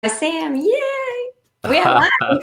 Sam, yay! We are live.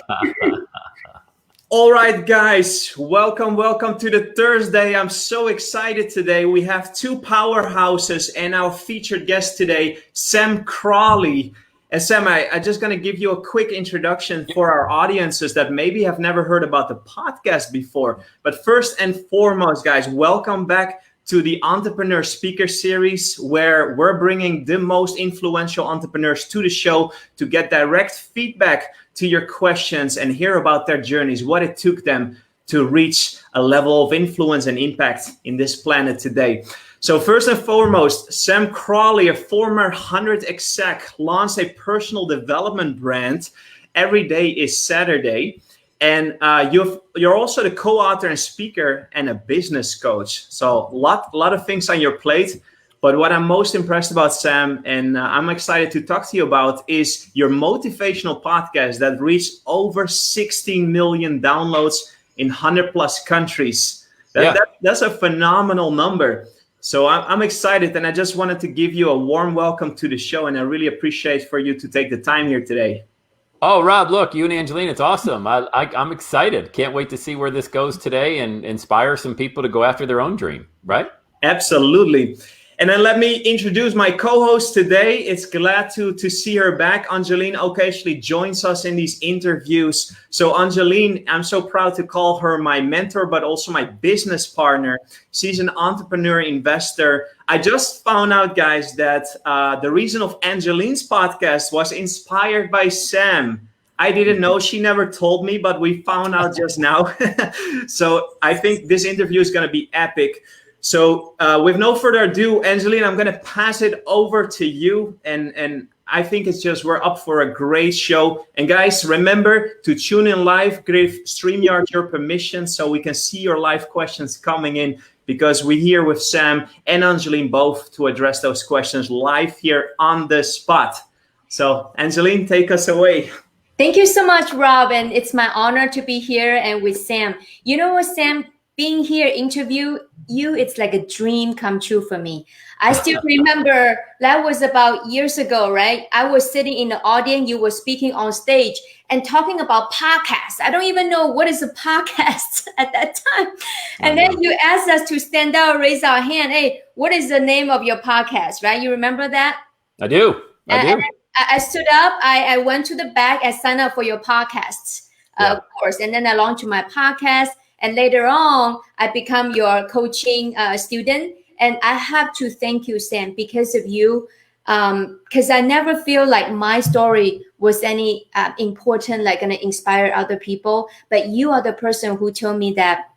All right, guys, welcome to the Thursday. I'm so excited today. We have two powerhouses and our featured guest today, Sam Crowley. And Sam, I'm just going to give you a quick introduction for our audiences that maybe have never heard about the podcast before. But first and foremost, guys, welcome back to the Entrepreneur Speaker Series, where we're bringing the most influential entrepreneurs to the show to get direct feedback to your questions and hear about their journeys, what it took them to reach a level of influence and impact in this planet today. So first and foremost, Sam Crowley, a former 100 exec, launched a personal development brand, Every Day is Saturday. And you're also the co-author and speaker and a business coach. So a lot of things on your plate. But what I'm most impressed about, Sam, and I'm excited to talk to you about, is your motivational podcast that reached over 16 million downloads in 100 plus countries. That's a phenomenal number. So I'm excited, and I just wanted to give you a warm welcome to the show, and I really appreciate for you to take the time here today. Oh, Rob, look, you and Angeline, it's awesome. I'm excited. Can't wait to see where this goes today and inspire some people to go after their own dream, right? Absolutely. And then let me introduce my co-host today. It's glad to see her back. Angeline occasionally joins us in these interviews. So Angeline, I'm so proud to call her my mentor, but also my business partner. She's an entrepreneur, investor. I just found out, guys, that the reason of Angeline's podcast was inspired by Sam. I didn't know. She never told me, but we found out just now. So I think this interview is going to be epic. So with no further ado, Angeline, I'm going to pass it over to you. And I think it's just we're up for a great show. And guys, remember to tune in live. Give StreamYard your permission so we can see your live questions coming in, because we're here with Sam and Angeline both to address those questions live here on the spot. So Angeline, take us away. Thank you so much, Rob. And it's my honor to be here and with Sam. You know what, Sam? Being here, interview you, it's like a dream come true for me. I still remember that was about years ago, right? I was sitting in the audience, you were speaking on stage and talking about podcasts. I don't even know what is a podcast at that time. And then you asked us to stand up, raise our hand. Hey, what is the name of your podcast, right? You remember that? I do. I stood up, I went to the back and signed up for your podcasts, of course. And then I launched my podcast. And later on, I become your coaching student. And I have to thank you, Sam, because of you. Because I never feel like my story was any important, like going to inspire other people. But you are the person who told me that,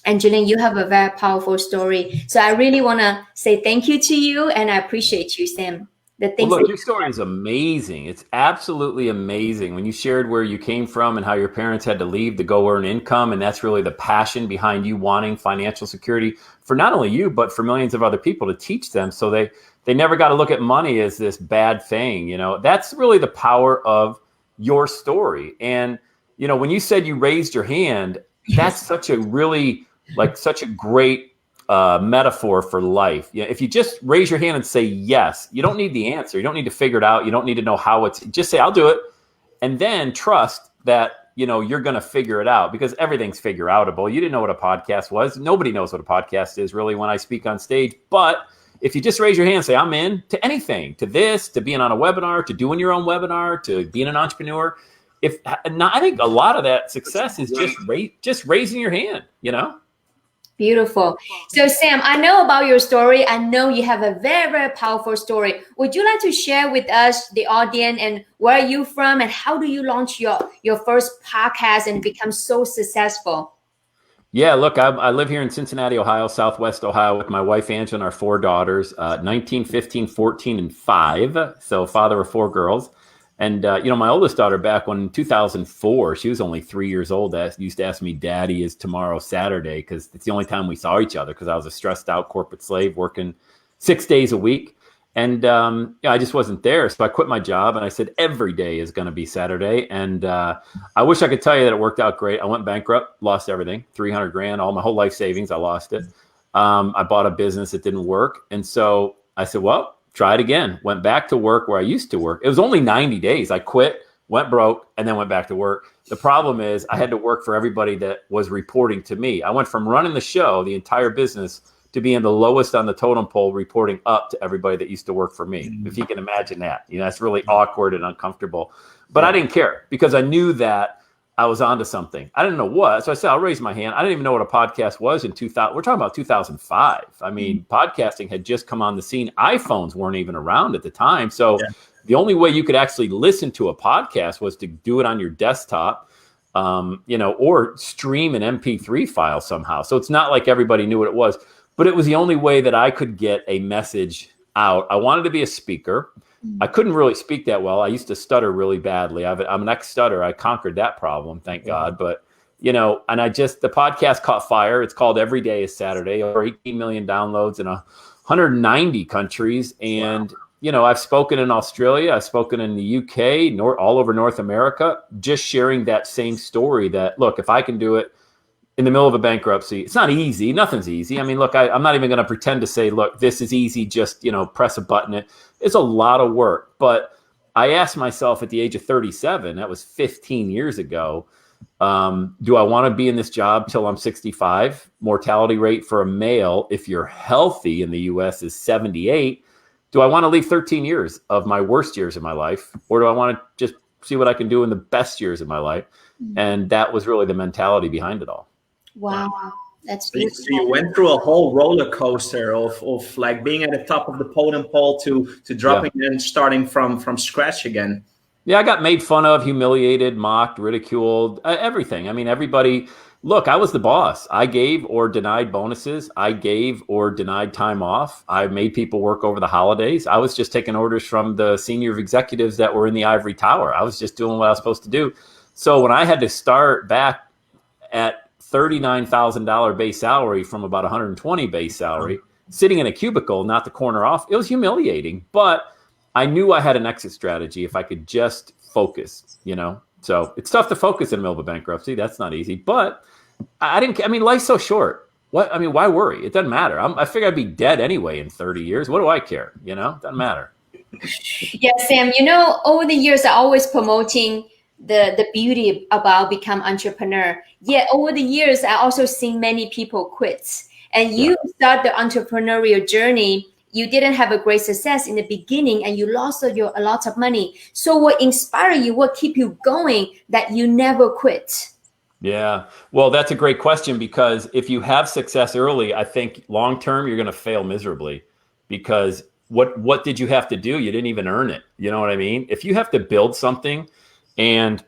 Angeline, you have a very powerful story. So I really want to say thank you to you. And I appreciate you, Sam. Look, your story is amazing. It's absolutely amazing. When you shared where you came from and how your parents had to leave to go earn income, and that's really the passion behind you wanting financial security for not only you, but for millions of other people, to teach them so they never got to look at money as this bad thing. You know, that's really the power of your story. And, you know, when you said you raised your hand, that's such a really, such a great metaphor for life. Yeah, if you just raise your hand and say yes, you don't need the answer. You don't need to figure it out. You don't need to know how it's. Just say, I'll do it, and then trust that you're going to figure it out, because everything's figure outable. You didn't know what a podcast was. Nobody knows what a podcast is really when I speak on stage. But if you just raise your hand and say, I'm in to anything, to this, to being on a webinar, to doing your own webinar, to being an entrepreneur. I think a lot of that success is just raising your hand. Beautiful. So Sam, I know about your story. I know you have a very, very powerful story. Would you like to share with us, the audience, and where are you from and how do you launch your first podcast and become so successful? Yeah, look, I live here in Cincinnati, Ohio, Southwest Ohio, with my wife, Angeline, and our four daughters, 19, 15, 14, and 5. So father of 4 girls. And, my oldest daughter, back when in 2004, she was only 3 years old, used to ask me, Daddy, is tomorrow Saturday? Because it's the only time we saw each other, because I was a stressed out corporate slave working 6 days a week. And I just wasn't there. So I quit my job and I said, every day is going to be Saturday. And I wish I could tell you that it worked out great. I went bankrupt, lost everything, $300,000, all my whole life savings. I lost it. I bought a business that didn't work. And so I said, well, tried again, went back to work where I used to work. It was only 90 days. I quit, went broke, and then went back to work. The problem is I had to work for everybody that was reporting to me. I went from running the show, the entire business, to being the lowest on the totem pole, reporting up to everybody that used to work for me. If you can imagine that, that's really awkward and uncomfortable. But I didn't care because I knew that I was onto something. I didn't know what. So I said, I'll raise my hand. I didn't even know what a podcast was in 2000. We're talking about 2005. I mean, podcasting had just come on the scene. iPhones weren't even around at the time. So the only way you could actually listen to a podcast was to do it on your desktop, or stream an MP3 file somehow. So it's not like everybody knew what it was, but it was the only way that I could get a message out. I wanted to be a speaker. I couldn't really speak that well. I used to stutter really badly. I'm an ex-stutter. I conquered that problem, thank God. But, and the podcast caught fire. It's called Every Day is Saturday, over 18 million downloads in 190 countries. And, I've spoken in Australia. I've spoken in the UK, all over North America, just sharing that same story that, look, if I can do it in the middle of a bankruptcy, it's not easy. Nothing's easy. I mean, look, I'm not even going to pretend to say, look, this is easy. Just, press a button. It's a lot of work. But I asked myself at the age of 37, that was 15 years ago, do I want to be in this job till I'm 65? Mortality rate for a male, if you're healthy in the US, is 78. Do I want to leave 13 years of my worst years of my life? Or do I want to just see what I can do in the best years of my life? And that was really the mentality behind it all. Wow. That's so you went through a whole roller coaster of like being at the top of the totem pole to dropping and starting from scratch again. Yeah, I got made fun of, humiliated, mocked, ridiculed, everything. I mean, everybody, look, I was the boss. I gave or denied bonuses. I gave or denied time off. I made people work over the holidays. I was just taking orders from the senior executives that were in the ivory tower. I was just doing what I was supposed to do. So when I had to start back at $39,000 base salary from about 120 base salary, sitting in a cubicle, not the corner off, it was humiliating. But I knew I had an exit strategy if I could just focus, So it's tough to focus in the middle of a bankruptcy. That's not easy. But life's so short. Why worry? It doesn't matter. I figure I'd be dead anyway in 30 years. What do I care? It doesn't matter. Yeah, Sam, over the years, I'm always promoting the beauty about become entrepreneur. Yet over the years, I also seen many people quit. And you start the entrepreneurial journey. You didn't have a great success in the beginning, and you lost a lot of money. So what inspired you? What keep you going that you never quit? Yeah, well, that's a great question, because if you have success early, I think long term you're going to fail miserably, because what did you have to do? You didn't even earn it. You know what I mean? If you have to build something and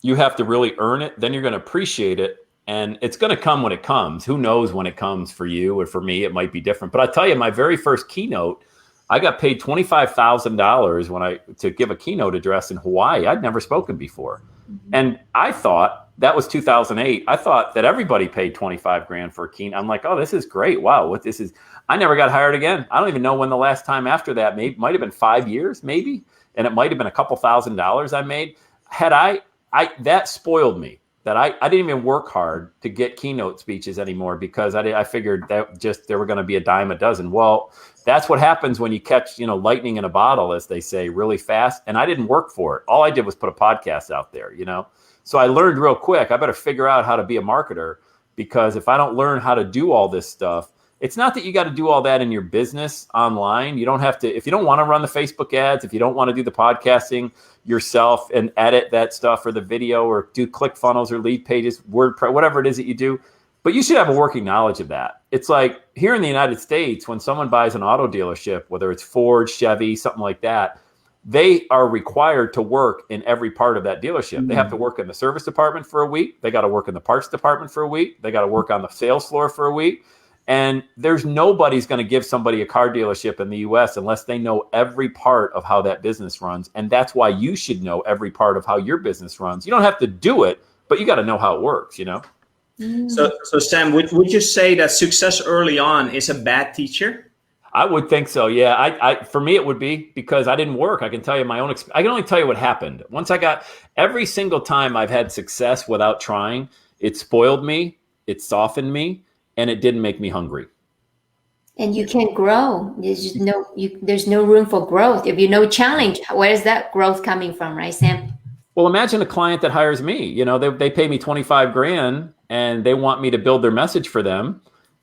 you have to really earn it, then you're going to appreciate it. And it's going to come when it comes. Who knows when it comes for you, or for me, it might be different. But I tell you, my very first keynote, I got paid $25,000 to give a keynote address in Hawaii. I'd never spoken before. And I thought, that was 2008. I thought that everybody paid 25 grand for a keynote. I'm like, oh, this is great. Wow, what this is. I never got hired again. I don't even know when the last time after that, might have been 5 years, maybe. And it might have been a couple $1,000s I made. That spoiled me. That I didn't even work hard to get keynote speeches anymore, because I figured that there were going to be a dime a dozen. Well, that's what happens when you catch, lightning in a bottle, as they say, really fast. And I didn't work for it. All I did was put a podcast out there, So I learned real quick, I better figure out how to be a marketer, because if I don't learn how to do all this stuff, it's not that you got to do all that in your business online. You don't have to, if you don't want to run the Facebook ads, if you don't want to do the podcasting yourself and edit that stuff, or the video, or do ClickFunnels or lead pages, WordPress, whatever it is that you do. But you should have a working knowledge of that. It's like here in the United States, when someone buys an auto dealership, whether it's Ford, Chevy, something like that, they are required to work in every part of that dealership. Mm-hmm. They have to work in the service department for a week. They got to work in the parts department for a week. They got to work on the sales floor for a week. And there's nobody's going to give somebody a car dealership in the US unless they know every part of how that business runs. And that's why you should know every part of how your business runs. You don't have to do it, but you got to know how it works, So Sam, would you say that success early on is a bad teacher? I would think so. Yeah. I for me, it would be, because I didn't work. I can tell you my own experience. I can only tell you what happened. Once I got, every single time I've had success without trying, it spoiled me, it softened me, and it didn't make me hungry. And you can't grow. There's no room for growth. If you no challenge, where's that growth coming from, right, Sam? Well, imagine a client that hires me. You know, they pay me 25 grand and they want me to build their message for them.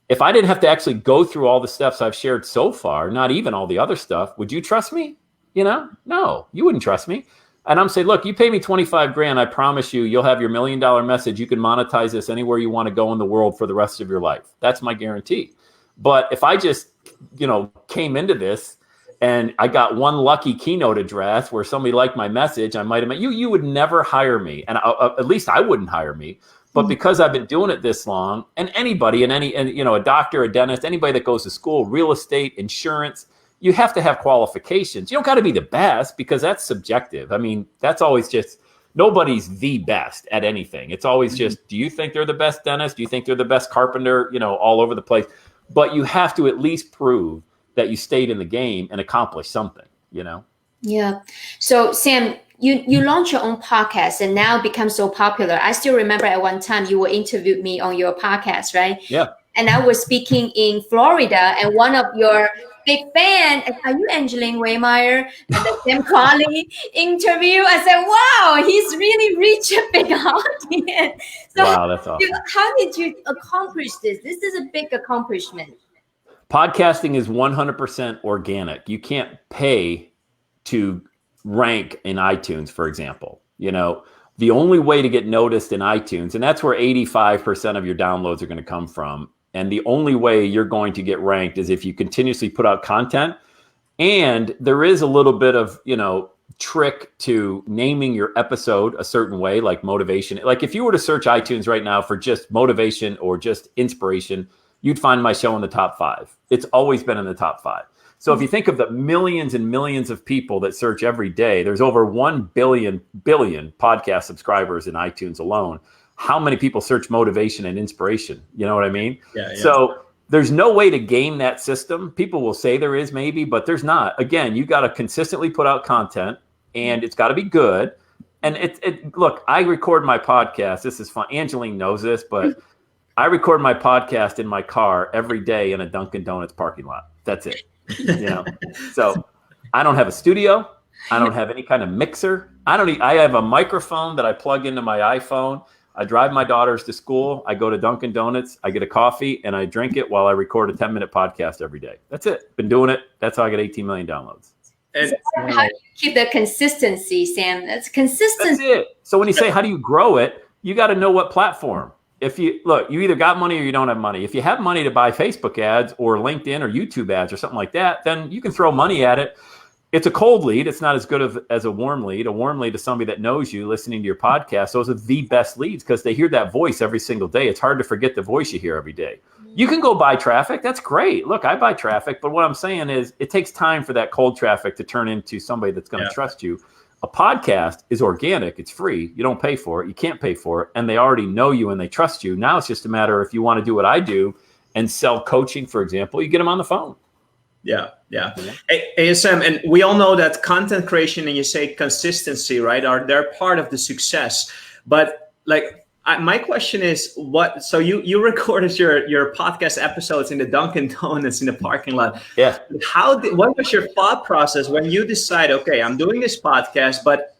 If I didn't have to actually go through all the steps I've shared so far, not even all the other stuff, would you trust me? You know, no, you wouldn't trust me. And I'm saying, look, you pay me 25 grand. I promise you, you'll have your $1 million message. You can monetize this anywhere you want to go in the world for the rest of your life. That's my guarantee. But if I just, came into this and I got one lucky keynote address where somebody liked my message, I might have met you. You would never hire me. And at least I wouldn't hire me. But because I've been doing it this long, and anybody, a doctor, a dentist, anybody that goes to school, real estate, insurance, you have to have qualifications. You don't got to be the best because that's subjective. I mean, that's always just, nobody's the best at anything. It's always just, do you think they're the best dentist? Do you think they're the best carpenter? All over the place. But you have to at least prove that you stayed in the game and accomplished something, Yeah. So Sam, you launched your own podcast and now become so popular. I still remember at one time you will interview me on your podcast, right? Yeah. And I was speaking in Florida, and one of your big fan, are you Angeline Wehymeyer? And the Sam Crowley interview. I said, wow, he's really reached a big audience. So wow, that's awesome. How did you accomplish this? This is a big accomplishment. Podcasting is 100% organic. You can't pay to rank in iTunes, for example. The only way to get noticed in iTunes, and that's where 85% of your downloads are going to come from. And the only way you're going to get ranked is if you continuously put out content. And there is a little bit of, trick to naming your episode a certain way, like motivation. Like if you were to search iTunes right now for just motivation or just inspiration, you'd find my show in the top 5. It's always been in the top 5. So if you think of the millions and millions of people that search every day, there's over 1 billion podcast subscribers in iTunes alone. How many people search motivation and inspiration? You know what I mean? Yeah. So there's no way to game that system. People will say there is maybe, but there's not. Again, you got to consistently put out content and it's got to be good. And look, I record my podcast. This is fun. Angeline knows this, but I record my podcast in my car every day in a Dunkin' Donuts parking lot. That's it. So I don't have a studio. I don't have any kind of mixer. I have a microphone that I plug into my iPhone. I drive my daughters to school. I go to Dunkin' Donuts. I get a coffee and I drink it while I record a 10-minute podcast every day. That's it. Been doing it. That's how I get 18 million downloads. And how do you keep the consistency, Sam? That's consistent. That's it. So when you say, how do you grow it? You got to know what platform. If you you either got money or you don't have money. If you have money to buy Facebook ads or LinkedIn or YouTube ads or something like that, then you can throw money at it. It's a cold lead. It's not as good as a warm lead. A warm lead is somebody that knows you listening to your podcast. Those are the best leads because they hear that voice every single day. It's hard to forget the voice you hear every day. You can go buy traffic. That's great. Look, I buy traffic. But what I'm saying is it takes time for that cold traffic to turn into somebody that's going to trust you. A podcast is organic. It's free. You don't pay for it. You can't pay for it. And they already know you and they trust you. Now it's just a matter if you want to do what I do and sell coaching, for example, you get them on the phone. Yeah. Hey, Sam, and we all know that content creation and you say consistency, right, they're part of the success. But my question is, so you recorded your podcast episodes in the Dunkin' Donuts in the parking lot. Yeah. What was your thought process when you decide, okay, I'm doing this podcast, but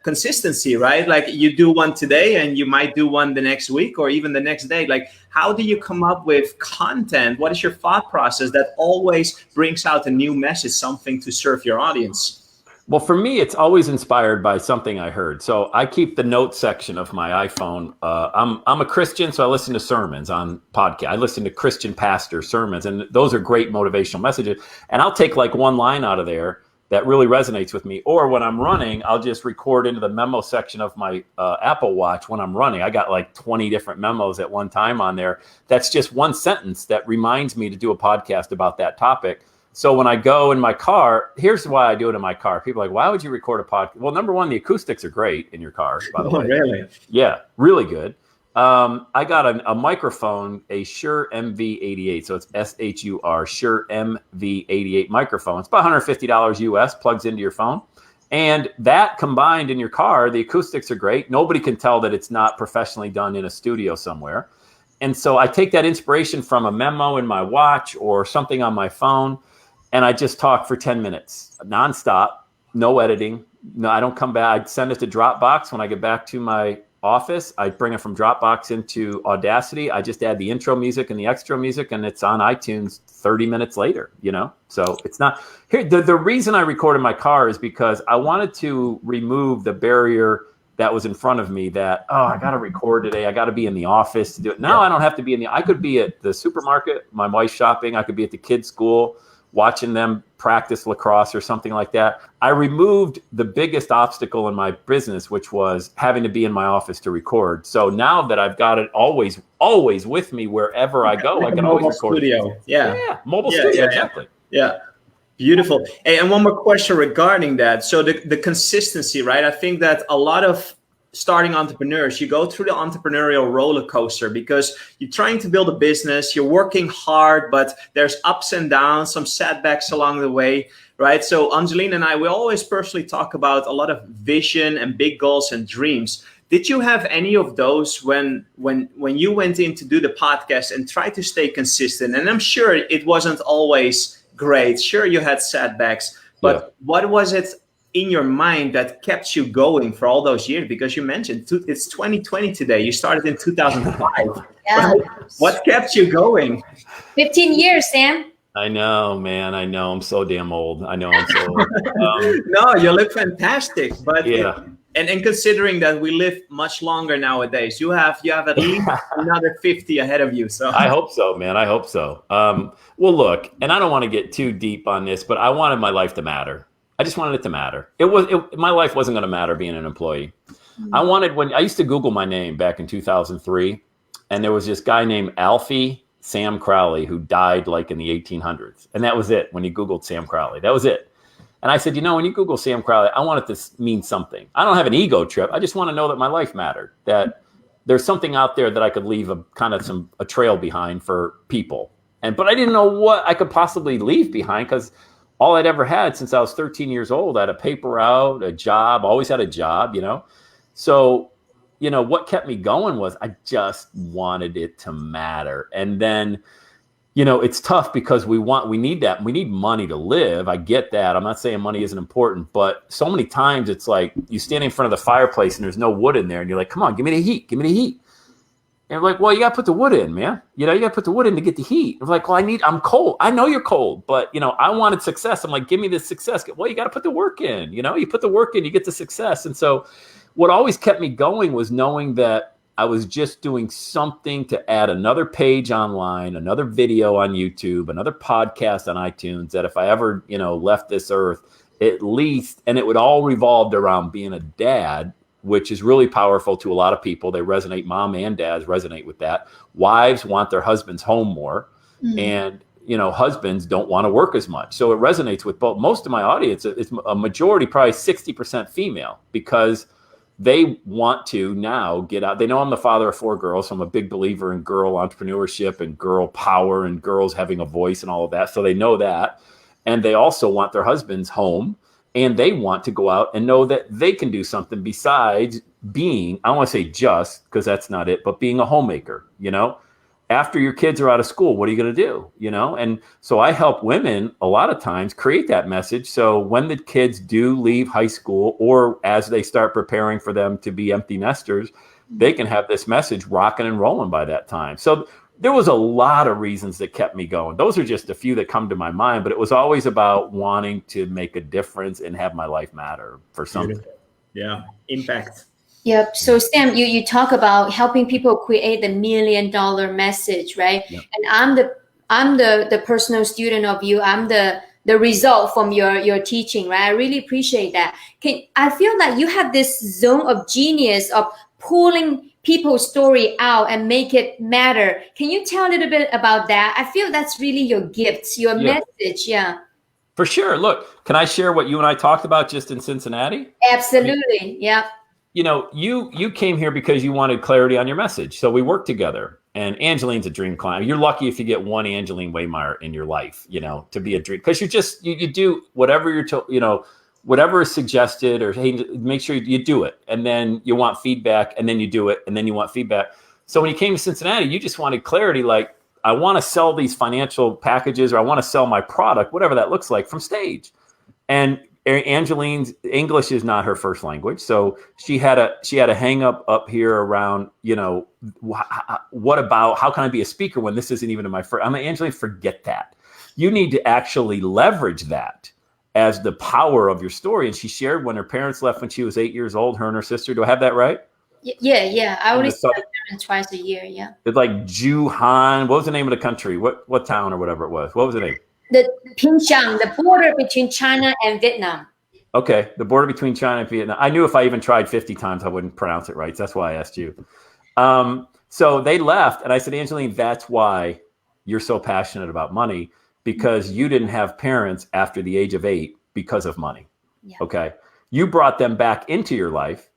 consistency, right? Like you do one today and you might do one the next week or even the next day. Like, how do you come up with content? What is your thought process that always brings out a new message, something to serve your audience? Well, for me, it's always inspired by something I heard. So I keep the notes section of my iPhone. I'm a Christian, so I listen to sermons on podcast. I listen to Christian pastor sermons, and those are great motivational messages. And I'll take one line out of there that really resonates with me. Or when I'm running, I'll just record into the memo section of my Apple Watch when I'm running. I got 20 different memos at one time on there. That's just one sentence that reminds me to do a podcast about that topic. So when I go in my car, here's why I do it in my car. People are like, why would you record a podcast? Well, number one, the acoustics are great in your car, by the way. Really? Yeah, really good. I got a microphone, a Shure MV88. So it's SHUR, Shure MV88 microphone. It's about $150 US, plugs into your phone. And that combined in your car, the acoustics are great. Nobody can tell that it's not professionally done in a studio somewhere. And so I take that inspiration from a memo in my watch or something on my phone, and I just talk for 10 minutes, nonstop, no editing. No, I don't come back. I send it to Dropbox. When I get back to my office, I bring it from Dropbox into Audacity. I just add the intro music and the extra music, and it's on iTunes 30 minutes later, So it's not here. The reason I record in my car is because I wanted to remove the barrier that was in front of me that, I got to record today. I got to be in the office to do it. Now I don't have to be I could be at the supermarket, my wife's shopping. I could be at the kids' school, watching them practice lacrosse or something like that. I removed the biggest obstacle in my business, which was having to be in my office to record. So now that I've got it always with me wherever I go, I can always record. Studio. Yeah, mobile studio, exactly. Yeah. Beautiful. Hey, and one more question regarding that. So the consistency, right? I think that a lot of starting entrepreneurs, you go through the entrepreneurial roller coaster because you're trying to build a business, you're working hard, but there's ups and downs, some setbacks along the way, right? So Angeline and I, we always personally talk about a lot of vision and big goals and dreams. Did you have any of those when you went in to do the podcast and try to stay consistent? And I'm sure it wasn't always great. Sure, you had setbacks, but what was it in your mind that kept you going for all those years? Because you mentioned it's 2020 today. You started in 2005. Yeah. Right? What kept you going? 15 years, Sam. I know, man. I know. I'm so damn old. I know I'm so old. No, you look fantastic. But yeah. And considering that we live much longer nowadays, you have at least another 50 ahead of you. So I hope so, man. I hope so. Well, look, and I don't want to get too deep on this, but I wanted my life to matter. I just wanted it to matter. My life wasn't going to matter being an employee. Mm-hmm. I used to Google my name back in 2003, and there was this guy named Alfie Sam Crowley who died like in the 1800s. And that was it. When you Googled Sam Crowley, that was it. And I said, when you Google Sam Crowley, I want it to mean something. I don't have an ego trip. I just want to know that my life mattered, that there's something out there that I could leave a trail behind for people. But I didn't know what I could possibly leave behind, because all I'd ever had since I was 13 years old, I had a paper route, a job, always had a job, So, what kept me going was I just wanted it to matter. And then, it's tough because we need that. We need money to live. I get that. I'm not saying money isn't important, but so many times it's like you stand in front of the fireplace and there's no wood in there and you're like, come on, give me the heat. Give me the heat. And I'm like, well, you got to put the wood in, man. You got to put the wood in to get the heat. I'm like, well, I'm cold. I know you're cold, but I wanted success. I'm like, give me the success. Well, you got to put the work in, you put the work in, you get the success. And so what always kept me going was knowing that I was just doing something to add another page online, another video on YouTube, another podcast on iTunes, that if I ever, left this earth, at least, and it would all revolved around being a dad, which is really powerful to a lot of people. They resonate. Mom and dads resonate with that. Wives want their husbands home more. Mm-hmm. And, husbands don't want to work as much. So it resonates with both. Most of my audience, it's a majority, probably 60% female, because they want to now get out. They know I'm the father of 4 girls, so I'm a big believer in girl entrepreneurship and girl power and girls having a voice and all of that. So they know that. And they also want their husbands home, and they want to go out and know that they can do something besides being, I don't want to say just, because that's not it, but being a homemaker. After your kids are out of school, what are you going to do? And so I help women a lot of times create that message. So when the kids do leave high school, or as they start preparing for them to be empty nesters, they can have this message rocking and rolling by that time. So there was a lot of reasons that kept me going. Those are just a few that come to my mind, but it was always about wanting to make a difference and have my life matter for something. Yeah, impact. Yep. So Sam, you talk about helping people create the $1 million message, right? Yep. And I'm the personal student of you. I'm the result from your teaching, right? I really appreciate that. I feel like you have this zone of genius of pulling people's story out and make it matter. Can you tell a little bit about that? I feel that's really your gift, your message. Yeah. For sure. Look, can I share what you and I talked about just in Cincinnati? Absolutely. Yeah. You came here because you wanted clarity on your message. So we worked together, and Angeline's a dream client. You're lucky if you get one Angeline Wehymeyer in your life, to be a dream, because you do whatever you're told, whatever is suggested, or hey, make sure you do it. And then you want feedback, and then you do it, and then you want feedback. So when you came to Cincinnati, you just wanted clarity. Like, I want to sell these financial packages, or I want to sell my product, whatever that looks like, from stage. And Angeline's English is not her first language, so she had a hang up here around, what about, how can I be a speaker when this isn't even in my first? I'm like, Angeline, forget that. You need to actually leverage that as the power of your story. And she shared when her parents left when she was 8 years old, her and her sister. Do I have that right? Yeah. I only see my parents twice a year. Yeah. It's like Juhan. What was the name of the country? What town or whatever it was? What was the name? The Pinchang, the border between China and Vietnam. Okay, the border between China and Vietnam. I knew if I even tried 50 times, I wouldn't pronounce it right. So that's why I asked you. So they left, and I said, Angeline, that's why you're so passionate about money, because you didn't have parents after the age of 8 because of money. Yeah. Okay, you brought them back into your life,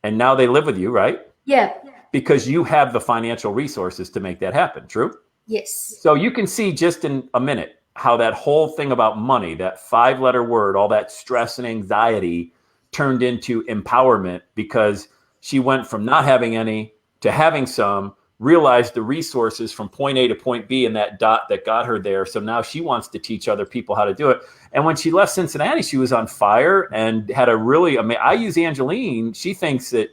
and now they live with you, right? Yeah. Because you have the financial resources to make that happen. True? Yes. So you can see just in a minute how that whole thing about money, that 5-letter word, all that stress and anxiety turned into empowerment, because she went from not having any to having some, realized the resources from point A to point B and that dot that got her there. So now she wants to teach other people how to do it. And when she left Cincinnati, she was on fire and had a really I use Angeline. She thinks that,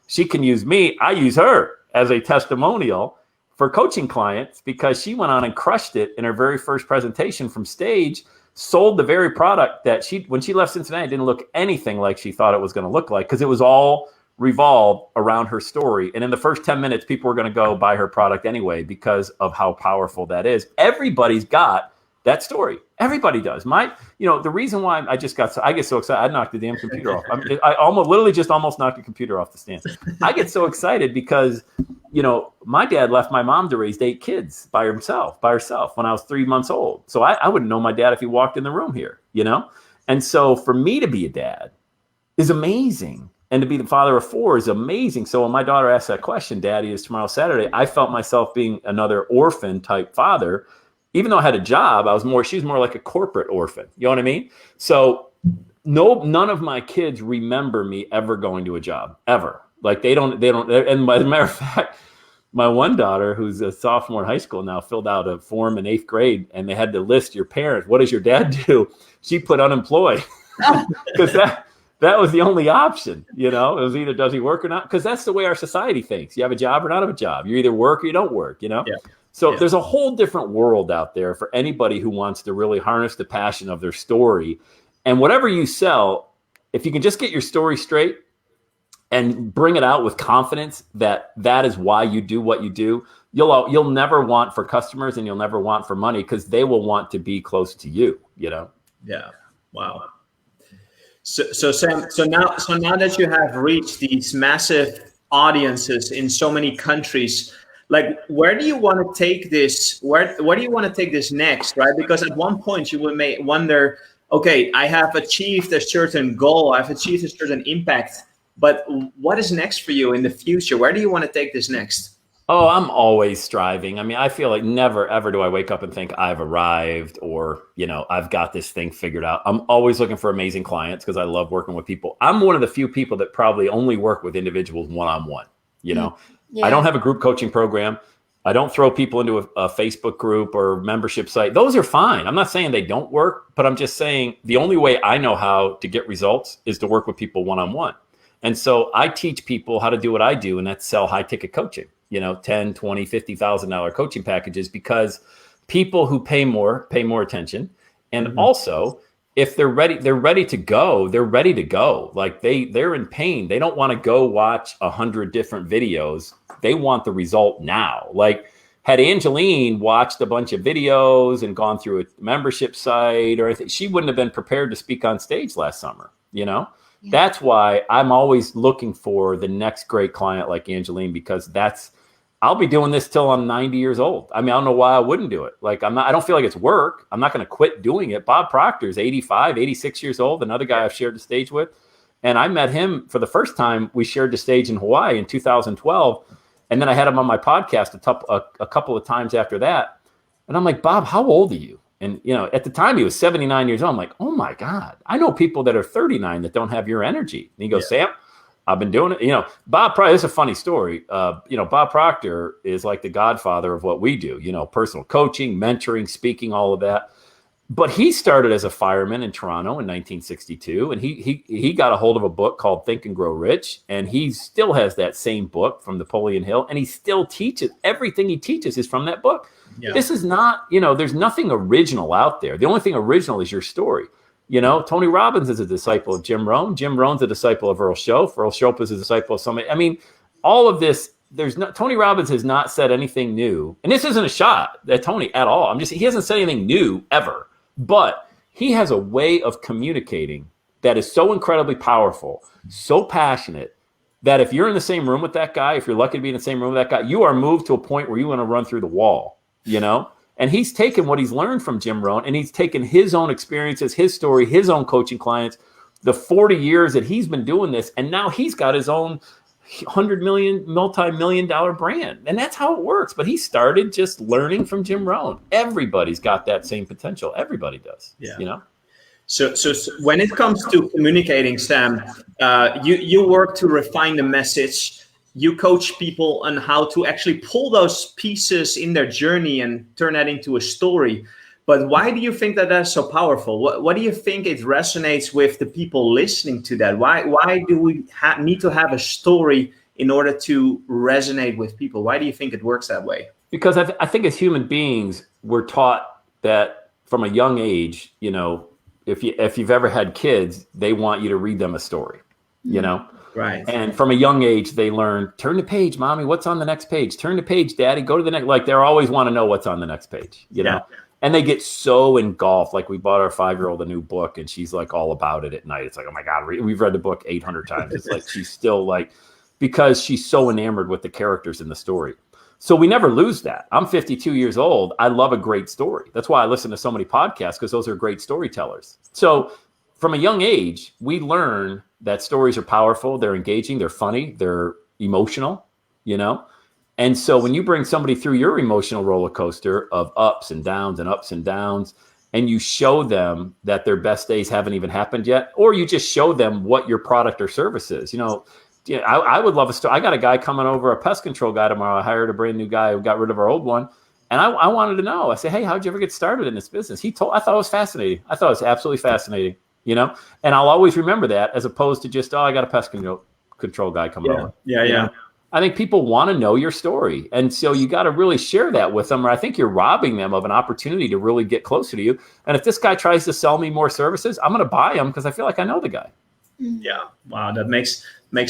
she can use me. I use her as a testimonial for coaching clients, because she went on and crushed it in her very first presentation from stage, sold the very product that when she left Cincinnati, didn't look anything like she thought it was going to look like, because it was all revolved around her story. And in the first 10 minutes, people were going to go buy her product anyway, because of how powerful that is. Everybody's got that story. Everybody does. The reason why I get so excited, I knocked the damn computer off. I almost knocked the computer off the stand. I get so excited because, my dad left my mom to raise 8 kids by herself when I was 3 months old. So I wouldn't know my dad if he walked in the room here, And so for me to be a dad is amazing. And to be the father of 4 is amazing. So when my daughter asked that question, Daddy, is tomorrow Saturday, I felt myself being another orphan type father. Even though I had a job, she was more like a corporate orphan. You know what I mean? So none of my kids remember me ever going to a job, ever. Like they don't. And as a matter of fact, my one daughter, who's a sophomore in high school now, filled out a form in 8th grade, and they had to list your parents. What does your dad do? She put unemployed, because that was the only option. It was either does he work or not, because that's the way our society thinks. You have a job or not have a job. You either work or you don't work. Yeah. So there's a whole different world out there for anybody who wants to really harness the passion of their story. And whatever you sell, if you can just get your story straight and bring it out with confidence that is why you do what you do, you'll never want for customers, and you'll never want for money, because they will want to be close to you, Yeah. Wow. So Sam, so now that you have reached these massive audiences in so many countries, like, where do you want to take this? Where do you want to take this next, right? Because at one point you may wonder, okay, I have achieved a certain goal, I've achieved a certain impact, but what is next for you in the future? Where do you want to take this next? Oh, I'm always striving. I feel like never, ever do I wake up and think I've arrived, or, I've got this thing figured out. I'm always looking for amazing clients, because I love working with people. I'm one of the few people that probably only work with individuals one-on-one, Yeah. I don't have a group coaching program. I don't throw people into a Facebook group or membership site. Those are fine. I'm not saying they don't work, but I'm just saying the only way I know how to get results is to work with people one-on-one. And so I teach people how to do what I do, and that's sell high-ticket coaching, $10,000, $20,000, $50,000 coaching packages, because people who pay more attention. And also, if they're ready to go, they're ready to go. Like they're in pain. They don't want to go watch 100 different videos. They want the result now. Like, had Angeline watched a bunch of videos and gone through a membership site or anything, she wouldn't have been prepared to speak on stage last summer, Yeah. That's why I'm always looking for the next great client like Angeline, because I'll be doing this till I'm 90 years old. I don't know why I wouldn't do it. Like, I don't feel like it's work. I'm not going to quit doing it. Bob Proctor's 85, 86 years old, another guy I've shared the stage with. And I met him for the first time. We shared the stage in Hawaii in 2012. And then I had him on my podcast a couple of times after that. And I'm like, Bob, how old are you? And, at the time he was 79 years old. I'm like, oh my God, I know people that are 39 that don't have your energy. And he goes, Sam, I've been doing it. Bob Proctor, this is a funny story. Bob Proctor is like the godfather of what we do, personal coaching, mentoring, speaking, all of that. But he started as a fireman in Toronto in 1962, and he got a hold of a book called Think and Grow Rich, and he still has that same book from Napoleon Hill, and he still teaches. Everything he teaches is from that book. Yeah. This is not, there's nothing original out there. The only thing original is your story. Tony Robbins is a disciple of Jim Rohn. Jim Rohn's a disciple of Earl Shope. Earl Shope is a disciple of somebody. I mean, all of this, Tony Robbins has not said anything new, and this isn't a shot at Tony at all. He hasn't said anything new ever. But he has a way of communicating that is so incredibly powerful, so passionate, that if you're in the same room with that guy, if you're lucky to be in the same room with that guy, you are moved to a point where you want to run through the wall, And he's taken what he's learned from Jim Rohn, and he's taken his own experiences, his story, his own coaching clients, the 40 years that he's been doing this, and now he's got his own $100 million, multi-million-dollar brand. And that's how it works. But he started just learning from Jim Rohn. Everybody's got that same potential. Everybody does. Yeah. So when it comes to communicating, Sam, you work to refine the message. You coach people on how to actually pull those pieces in their journey and turn that into a story. But why do you think that that's so powerful? What do you think it resonates with the people listening to that? Why do we need to have a story in order to resonate with people? Why do you think it works that way? Because I think as human beings, we're taught that from a young age, if you've ever had kids, they want you to read them a story, Right. And from a young age, they learn, turn the page, mommy, what's on the next page? Turn the page, daddy, go to the next. Like they always want to know what's on the next page, And they get so engulfed. Like we bought our 5-year-old a new book and she's like all about it at night. It's like, oh my God, we've read the book 800 times. It's like, she's still like, because she's so enamored with the characters in the story. So we never lose that. I'm 52 years old. I love a great story. That's why I listen to so many podcasts, because those are great storytellers. So from a young age, we learn that stories are powerful. They're engaging. They're funny. They're emotional, And so when you bring somebody through your emotional roller coaster of ups and downs, and you show them that their best days haven't even happened yet, or you just show them what your product or service is, I would love a story. I got a guy coming over, a pest control guy tomorrow. I hired a brand new guy who got rid of our old one. And I wanted to know. I said, hey, how'd you ever get started in this business? I thought it was fascinating. I thought it was absolutely fascinating, And I'll always remember that, as opposed to just, I got a pest control guy coming over. Yeah. I think people want to know your story. And so you got to really share that with them, or I think you're robbing them of an opportunity to really get closer to you. And if this guy tries to sell me more services, I'm going to buy him because I feel like I know the guy. Yeah. Wow. That makes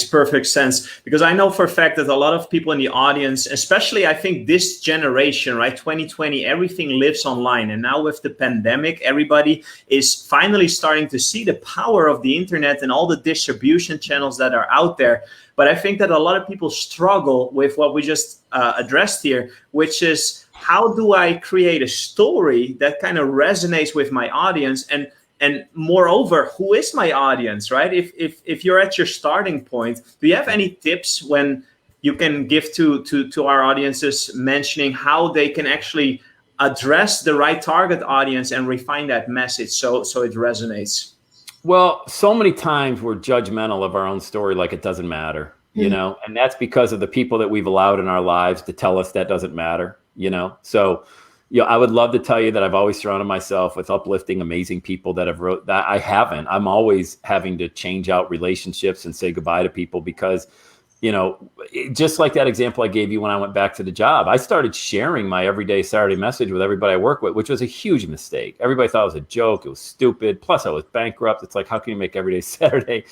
perfect sense, because I know for a fact that a lot of people in the audience, especially I think this generation, right, 2020, everything lives online. And now with the pandemic, everybody is finally starting to see the power of the internet and all the distribution channels that are out there. But I think that a lot of people struggle with what we just addressed here, which is, how do I create a story that kind of resonates with my audience? And moreover, who is my audience, right? If you're at your starting point, do you have any tips when you can give to our audiences, mentioning how they can actually address the right target audience and refine that message so it resonates? Well, so many times we're judgmental of our own story, like it doesn't matter, and that's because of the people that we've allowed in our lives to tell us that doesn't matter, So, I would love to tell you that I've always surrounded myself with uplifting, amazing people that have wrote that. I haven't. I'm always having to change out relationships and say goodbye to people because, just like that example I gave you when I went back to the job, I started sharing my everyday Saturday message with everybody I work with, which was a huge mistake. Everybody thought it was a joke. It was stupid. Plus I was bankrupt. It's like, how can you make everyday Saturday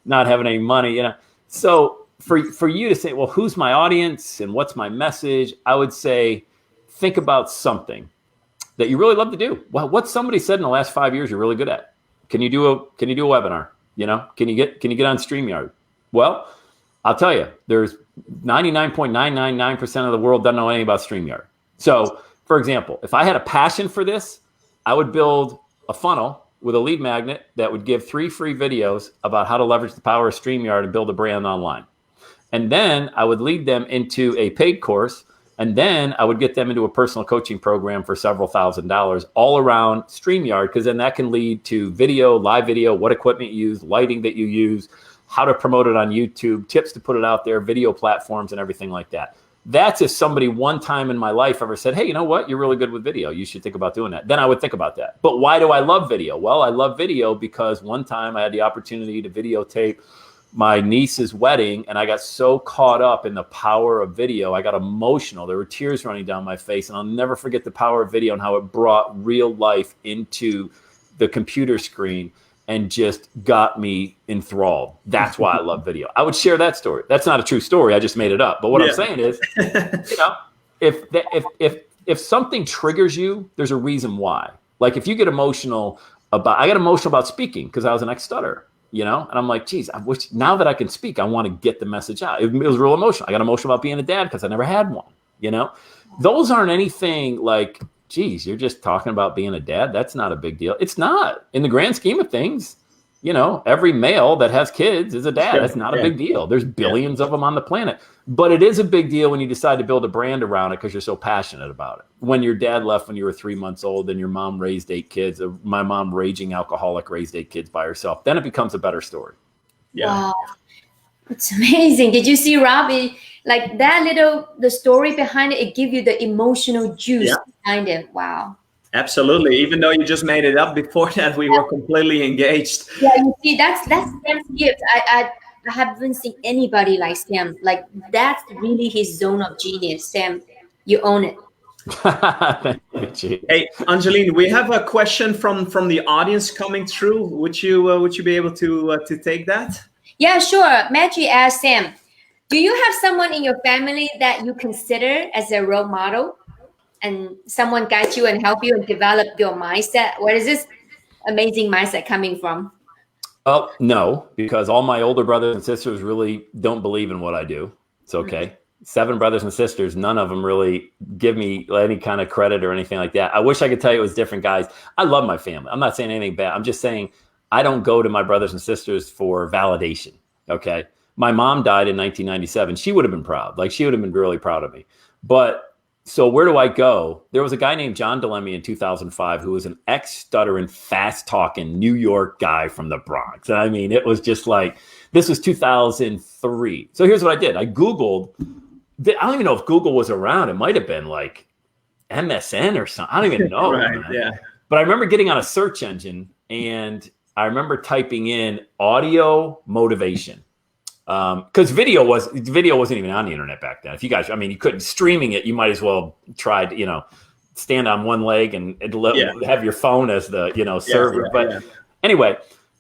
not having any money? So for you to say, well, who's my audience and what's my message? I would say, think about something that you really love to do. Well, what somebody said in the last 5 years you're really good at. Can you do a webinar? Can you get on StreamYard? Well, I'll tell you, there's 99.999% of the world doesn't know anything about StreamYard. So, for example, if I had a passion for this, I would build a funnel with a lead magnet that would give 3 free videos about how to leverage the power of StreamYard and build a brand online. And then I would lead them into a paid course. And then I would get them into a personal coaching program for several $1,000s all around StreamYard, because then that can lead to video, live video, what equipment you use, lighting that you use, how to promote it on YouTube, tips to put it out there, video platforms and everything like that. That's if somebody one time in my life ever said, hey, you know what? You're really good with video. You should think about doing that. Then I would think about that. But why do I love video? Well, I love video because one time I had the opportunity to videotape my niece's wedding, and I got so caught up in the power of video. I got emotional. There were tears running down my face, and I'll never forget the power of video and how it brought real life into the computer screen and just got me enthralled. That's why I love video. I would share that story. That's not a true story. I just made it up. But what I'm saying is, you know, if something triggers you, there's a reason why. Like if you get emotional I got emotional about speaking because I was an ex-stutterer, you know? And I'm like, geez, I wish now that I can speak, I want to get the message out. It was real emotional. I got emotional about being a dad because I never had one, you know? Those aren't anything like, geez, you're just talking about being a dad. That's not a big deal. It's not. In the grand scheme of things, you know, every male that has kids is a dad. That's not a big deal. There's billions of them on the planet. But it is a big deal when you decide to build a brand around it because you're so passionate about it. When your dad left when you were 3 months old and your mom raised 8 kids, my mom, raging alcoholic, raised 8 kids by herself, then it becomes a better story. Yeah. Wow. It's amazing. Did you see, Robbie? Like the story behind it, it gives you the emotional juice behind it. Wow. Absolutely. Even though you just made it up before that, we were completely engaged. Yeah, you see, that's Sam's gift. I haven't seen anybody like Sam. Like that's really his zone of genius. Sam, you own it. Hey, Angeline, we have a question from the audience coming through. Would you be able to take that? Yeah, sure. Maggie asked Sam, do you have someone in your family that you consider as a role model and someone guide you and help you and develop your mindset? Where is this amazing mindset coming from? Well, no, because all my older brothers and sisters really don't believe in what I do. It's okay. Mm-hmm. 7 brothers and sisters, none of them really give me any kind of credit or anything like that. I wish I could tell you it was different, guys. I love my family. I'm not saying anything bad. I'm just saying I don't go to my brothers and sisters for validation. Okay. My mom died in 1997. She would have been proud. Like she would have been really proud of me. But so where do I go? There was a guy named John DeLemme in 2005 who was an ex-stuttering, fast-talking New York guy from the Bronx. And I mean, it was just like, this was 2003. So here's what I did. I Googled, I don't even know if Google was around. It might have been like MSN or something. I don't even know. Right, yeah. But I remember getting on a search engine and I remember typing in audio motivation. Because video wasn't even on the internet back then. If you guys, I mean, you couldn't streaming it. You might as well try to, you know, stand on one leg and have your phone as the, you know, server. Anyway,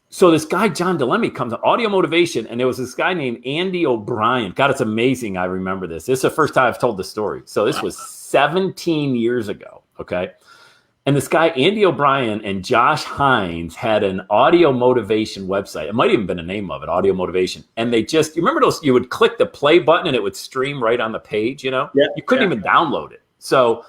so this guy, John DeLemme, comes on audio motivation. And there was this guy named Andy O'Brien. God, it's amazing. I remember this. This is the first time I've told the story. So this was 17 years ago. Okay. And this guy, Andy O'Brien and Josh Hines had an audio motivation website. It might even been a name of it, audio motivation. And they just, you remember those, you would click the play button and it would stream right on the page, you know? Yeah, you couldn't even download it. So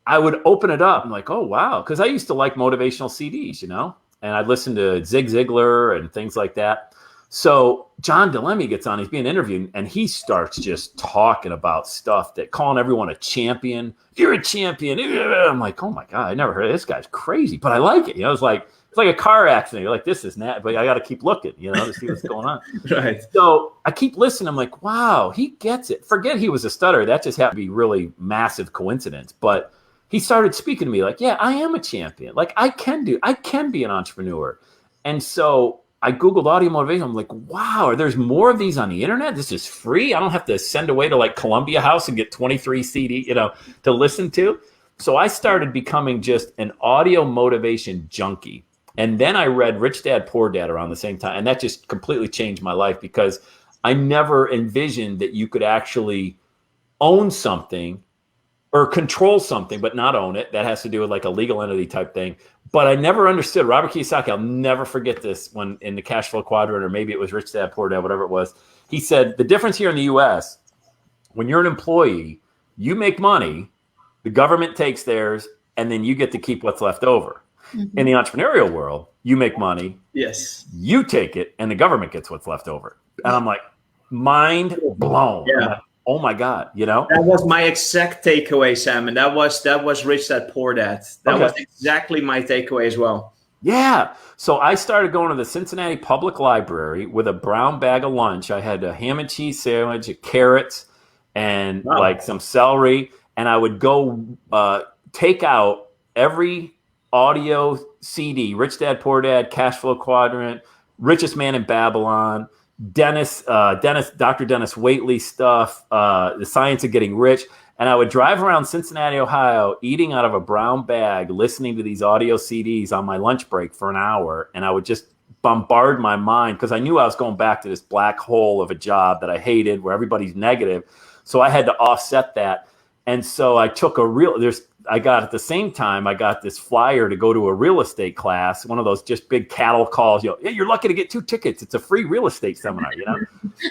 I would open it up. I'm like, oh, wow. Because I used to like motivational CDs, you know? And I'd listen to Zig Ziglar and things like that. So John DeLemme gets on, he's being interviewed, and he starts just talking about stuff that calling everyone a champion. You're a champion. I'm like, oh my God, I never heard of this guy's crazy, but I like it. You know, it's like a car accident. You're like, this is not, but I got to keep looking, you know, to see what's going on. Right. So I keep listening. I'm like, wow, he gets it. Forget he was a stutterer. That just happened to be really massive coincidence. But he started speaking to me like, yeah, I am a champion. Like I can be an entrepreneur. And so I Googled audio motivation. I'm like, wow, there's more of these on the internet. This is free. I don't have to send away to like Columbia House and get 23 CD, you know, to listen to. So I started becoming just an audio motivation junkie. And then I read Rich Dad, Poor Dad around the same time. And that just completely changed my life because I never envisioned that you could actually own something or control something, but not own it. That has to do with like a legal entity type thing. But I never understood. Robert Kiyosaki, I'll never forget this when in the cash flow quadrant, or maybe it was Rich Dad, Poor Dad, whatever it was. He said, the difference here in the US, when you're an employee, you make money, the government takes theirs, and then you get to keep what's left over. Mm-hmm. In the entrepreneurial world, you make money, yes, you take it, and the government gets what's left over. And I'm like, mind blown. Yeah. Like, oh my God, you know? That was my exact takeaway, Sam. And that was Rich Dad, Poor Dad. That was exactly my takeaway as well. Yeah. So I started going to the Cincinnati Public Library with a brown bag of lunch. I had a ham and cheese sandwich, carrots, and like some celery. And I would go take out every audio CD, Rich Dad, Poor Dad, Cash Flow Quadrant, Richest Man in Babylon, Dr. Dennis Waitley stuff, The Science of Getting Rich. And I would drive around Cincinnati, Ohio, eating out of a brown bag, listening to these audio CDs on my lunch break for an hour. And I would just bombard my mind because I knew I was going back to this black hole of a job that I hated where everybody's negative. So I had to offset that. And so I took I got at the same time, I got this flyer to go to a real estate class, one of those just big cattle calls. Yeah, you're lucky to get 2 tickets. It's a free real estate seminar,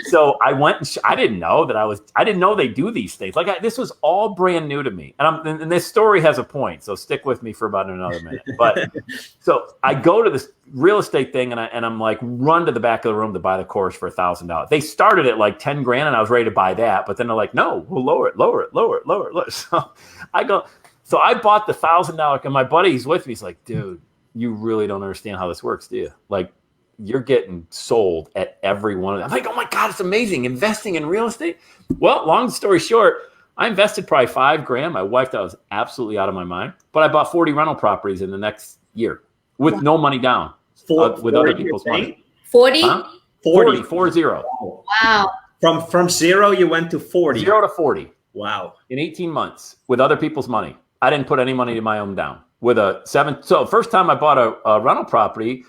So I went and I didn't know they do these things. This was all brand new to me. And this story has a point. So stick with me for about another minute. But so I go to this real estate thing and I'm like, run to the back of the room to buy the course for $1,000. They started at like 10 grand and I was ready to buy that. But then they're like, no, we'll lower it. So I go. So I bought the $1,000, and my buddy's with me. He's like, dude, you really don't understand how this works, do you? Like, you're getting sold at every one of them. I'm like, oh my God, it's amazing. Investing in real estate. Well, long story short, I invested probably $5 grand. My wife thought I was absolutely out of my mind, but I bought 40 rental properties in the next year with no money down, with other people's money. 40? Huh? 40. Wow. From zero, you went to 40. 0 to 40. Wow. In 18 months with other people's money. I didn't put any money to my own down. So first time I bought a rental property,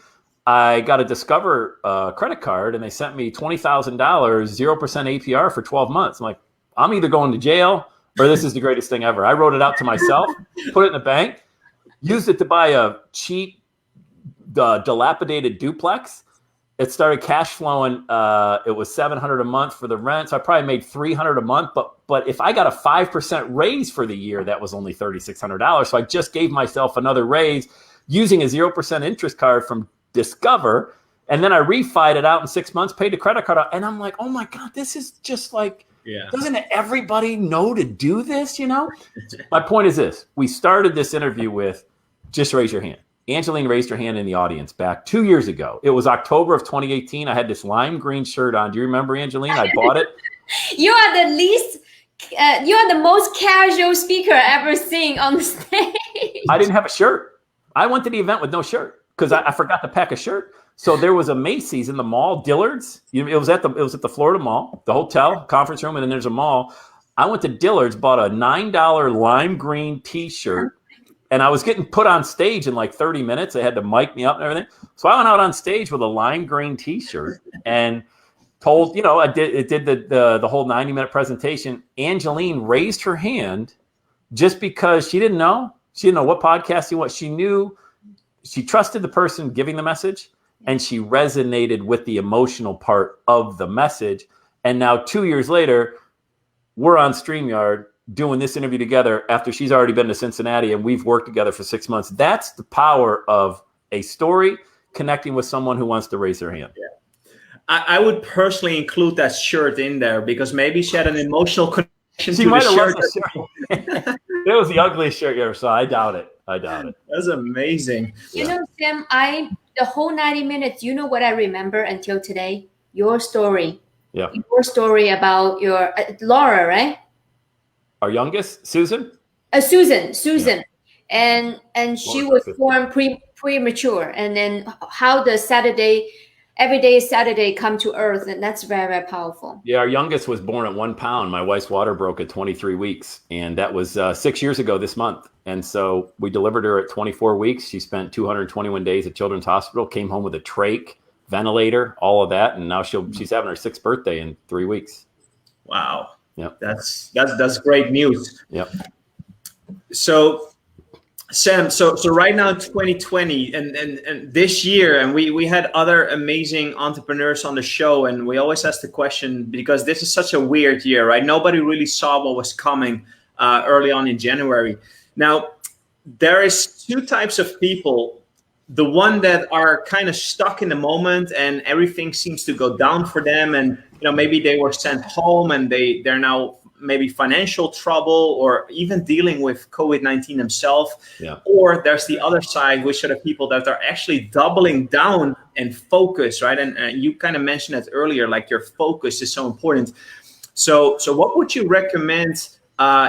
I got a Discover credit card and they sent me $20,000, 0% APR for 12 months. I'm like, I'm either going to jail or this is the greatest thing ever. I wrote it out to myself, put it in the bank, used it to buy a cheap, dilapidated duplex. It started cash flowing. It was $700 a month for the rent. So I probably made $300 a month. But if I got a 5% raise for the year, that was only $3,600. So I just gave myself another raise using a 0% interest card from Discover. And then I refied it out in 6 months, paid the credit card out. And I'm like, oh my God, this is just like, doesn't everybody know to do this, My point is this. We started this interview with just raise your hand. Angeline raised her hand in the audience back 2 years ago. It was October of 2018. I had this lime green shirt on. Do you remember, Angeline? I bought it. You are the most casual speaker I've ever seen on the stage. I didn't have a shirt. I went to the event with no shirt because I forgot to pack a shirt. So there was a Macy's in the mall, Dillard's. It was at the Florida Mall, the hotel, conference room, and then there's a mall. I went to Dillard's, bought a $9 lime green T-shirt. And I was getting put on stage in like 30 minutes. They had to mic me up and everything. So I went out on stage with a lime green T-shirt and told, I did the whole 90-minute presentation. Angeline raised her hand just because she didn't know. She didn't know what podcast he was. She knew, she trusted the person giving the message, and she resonated with the emotional part of the message. And now 2 years later, we're on StreamYard doing this interview together after she's already been to Cincinnati and we've worked together for 6 months. That's the power of a story connecting with someone who wants to raise their hand. Yeah. I would personally include that shirt in there because maybe she had an emotional connection to the shirt. It was the ugliest shirt you ever saw. I doubt it. That's amazing. Sam, the whole 90 minutes, you know what I remember until today? Your story. Yeah. Your story about your Laura, right? Our youngest, Susan? Susan. Yeah. And she was born premature. And then how the everyday Saturday come to earth. And that's very, very powerful. Yeah, our youngest was born at 1 pound. My wife's water broke at 23 weeks. And that was 6 years ago this month. And so we delivered her at 24 weeks. She spent 221 days at Children's Hospital, came home with a trach, ventilator, all of that. And now she's having her 6th birthday in 3 weeks. Wow. Yep. That's great news. Yep. So Sam, so right now 2020 and this year, and we had other amazing entrepreneurs on the show, and we always ask the question because this is such a weird year, right? Nobody really saw what was coming early on in January. Now, there is 2 types of people. The one that are kind of stuck in the moment and everything seems to go down for them, and maybe they were sent home and they're now maybe financial trouble or even dealing with COVID-19 themselves. Yeah. Or there's the other side, which are the people that are actually doubling down and focus, right? And you kind of mentioned it earlier, like your focus is so important. So what would you recommend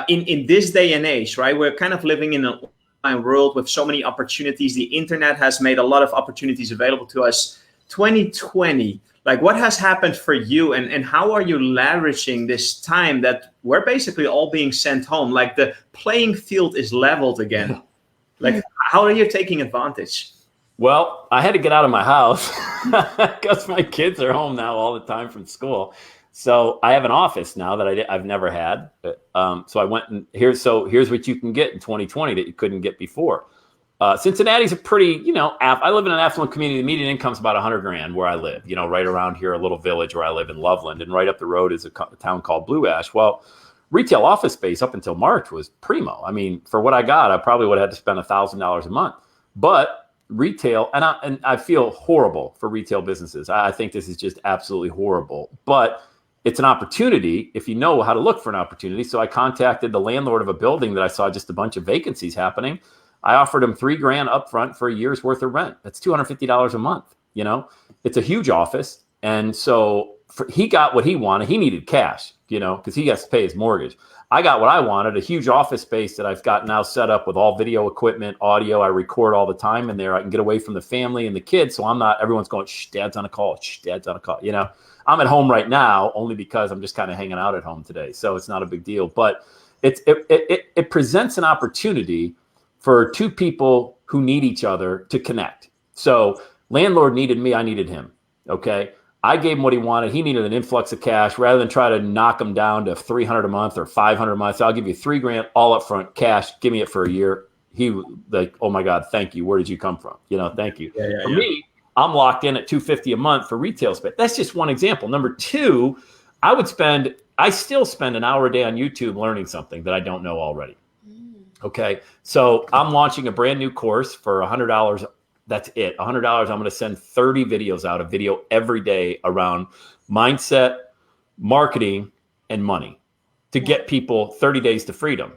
in this day and age, right? We're kind of living in an online world with so many opportunities. The internet has made a lot of opportunities available to us. 2020, like what has happened for you and how are you leveraging this time that we're basically all being sent home? Like the playing field is leveled again. Like how are you taking advantage? Well, I had to get out of my house because my kids are home now all the time from school. So I have an office now that I've never had. So I went and here's what you can get in 2020 that you couldn't get before. Cincinnati's a pretty, I live in an affluent community. The median income's about $100,000 where I live, right around here, a little village where I live in Loveland. And right up the road is a town called Blue Ash. Well, retail office space up until March was primo. I mean, for what I got, I probably would have had to spend $1,000 a month. But retail, and I feel horrible for retail businesses. I think this is just absolutely horrible. But it's an opportunity if you know how to look for an opportunity. So I contacted the landlord of a building that I saw just a bunch of vacancies happening. I offered him $3,000 up front for a year's worth of rent. That's $250 a month. It's a huge office. And so he got what he wanted. He needed cash, because he has to pay his mortgage. I got what I wanted, a huge office space that I've got now set up with all video equipment, audio. I record all the time in there. I can get away from the family and the kids. So everyone's going, shh, dad's on a call. Shh, dad's on a call. I'm at home right now only because I'm just kind of hanging out at home today. So it's not a big deal, but it presents an opportunity for two people who need each other to connect. So landlord needed me, I needed him. Okay. I gave him what he wanted. He needed an influx of cash rather than try to knock him down to $300 a month or $500 a month. So I'll give you $3,000 all up front cash. Give me it for a year. He like, oh my God, thank you. Where did you come from? Thank you. For me, I'm locked in at $250 a month for retail space. That's just one example. Number two, I still spend an hour a day on YouTube learning something that I don't know already. Okay. So I'm launching a brand new course for $100. That's it. $100. I'm going to send 30 videos out, a video every day around mindset, marketing, and money to get people 30 days to freedom.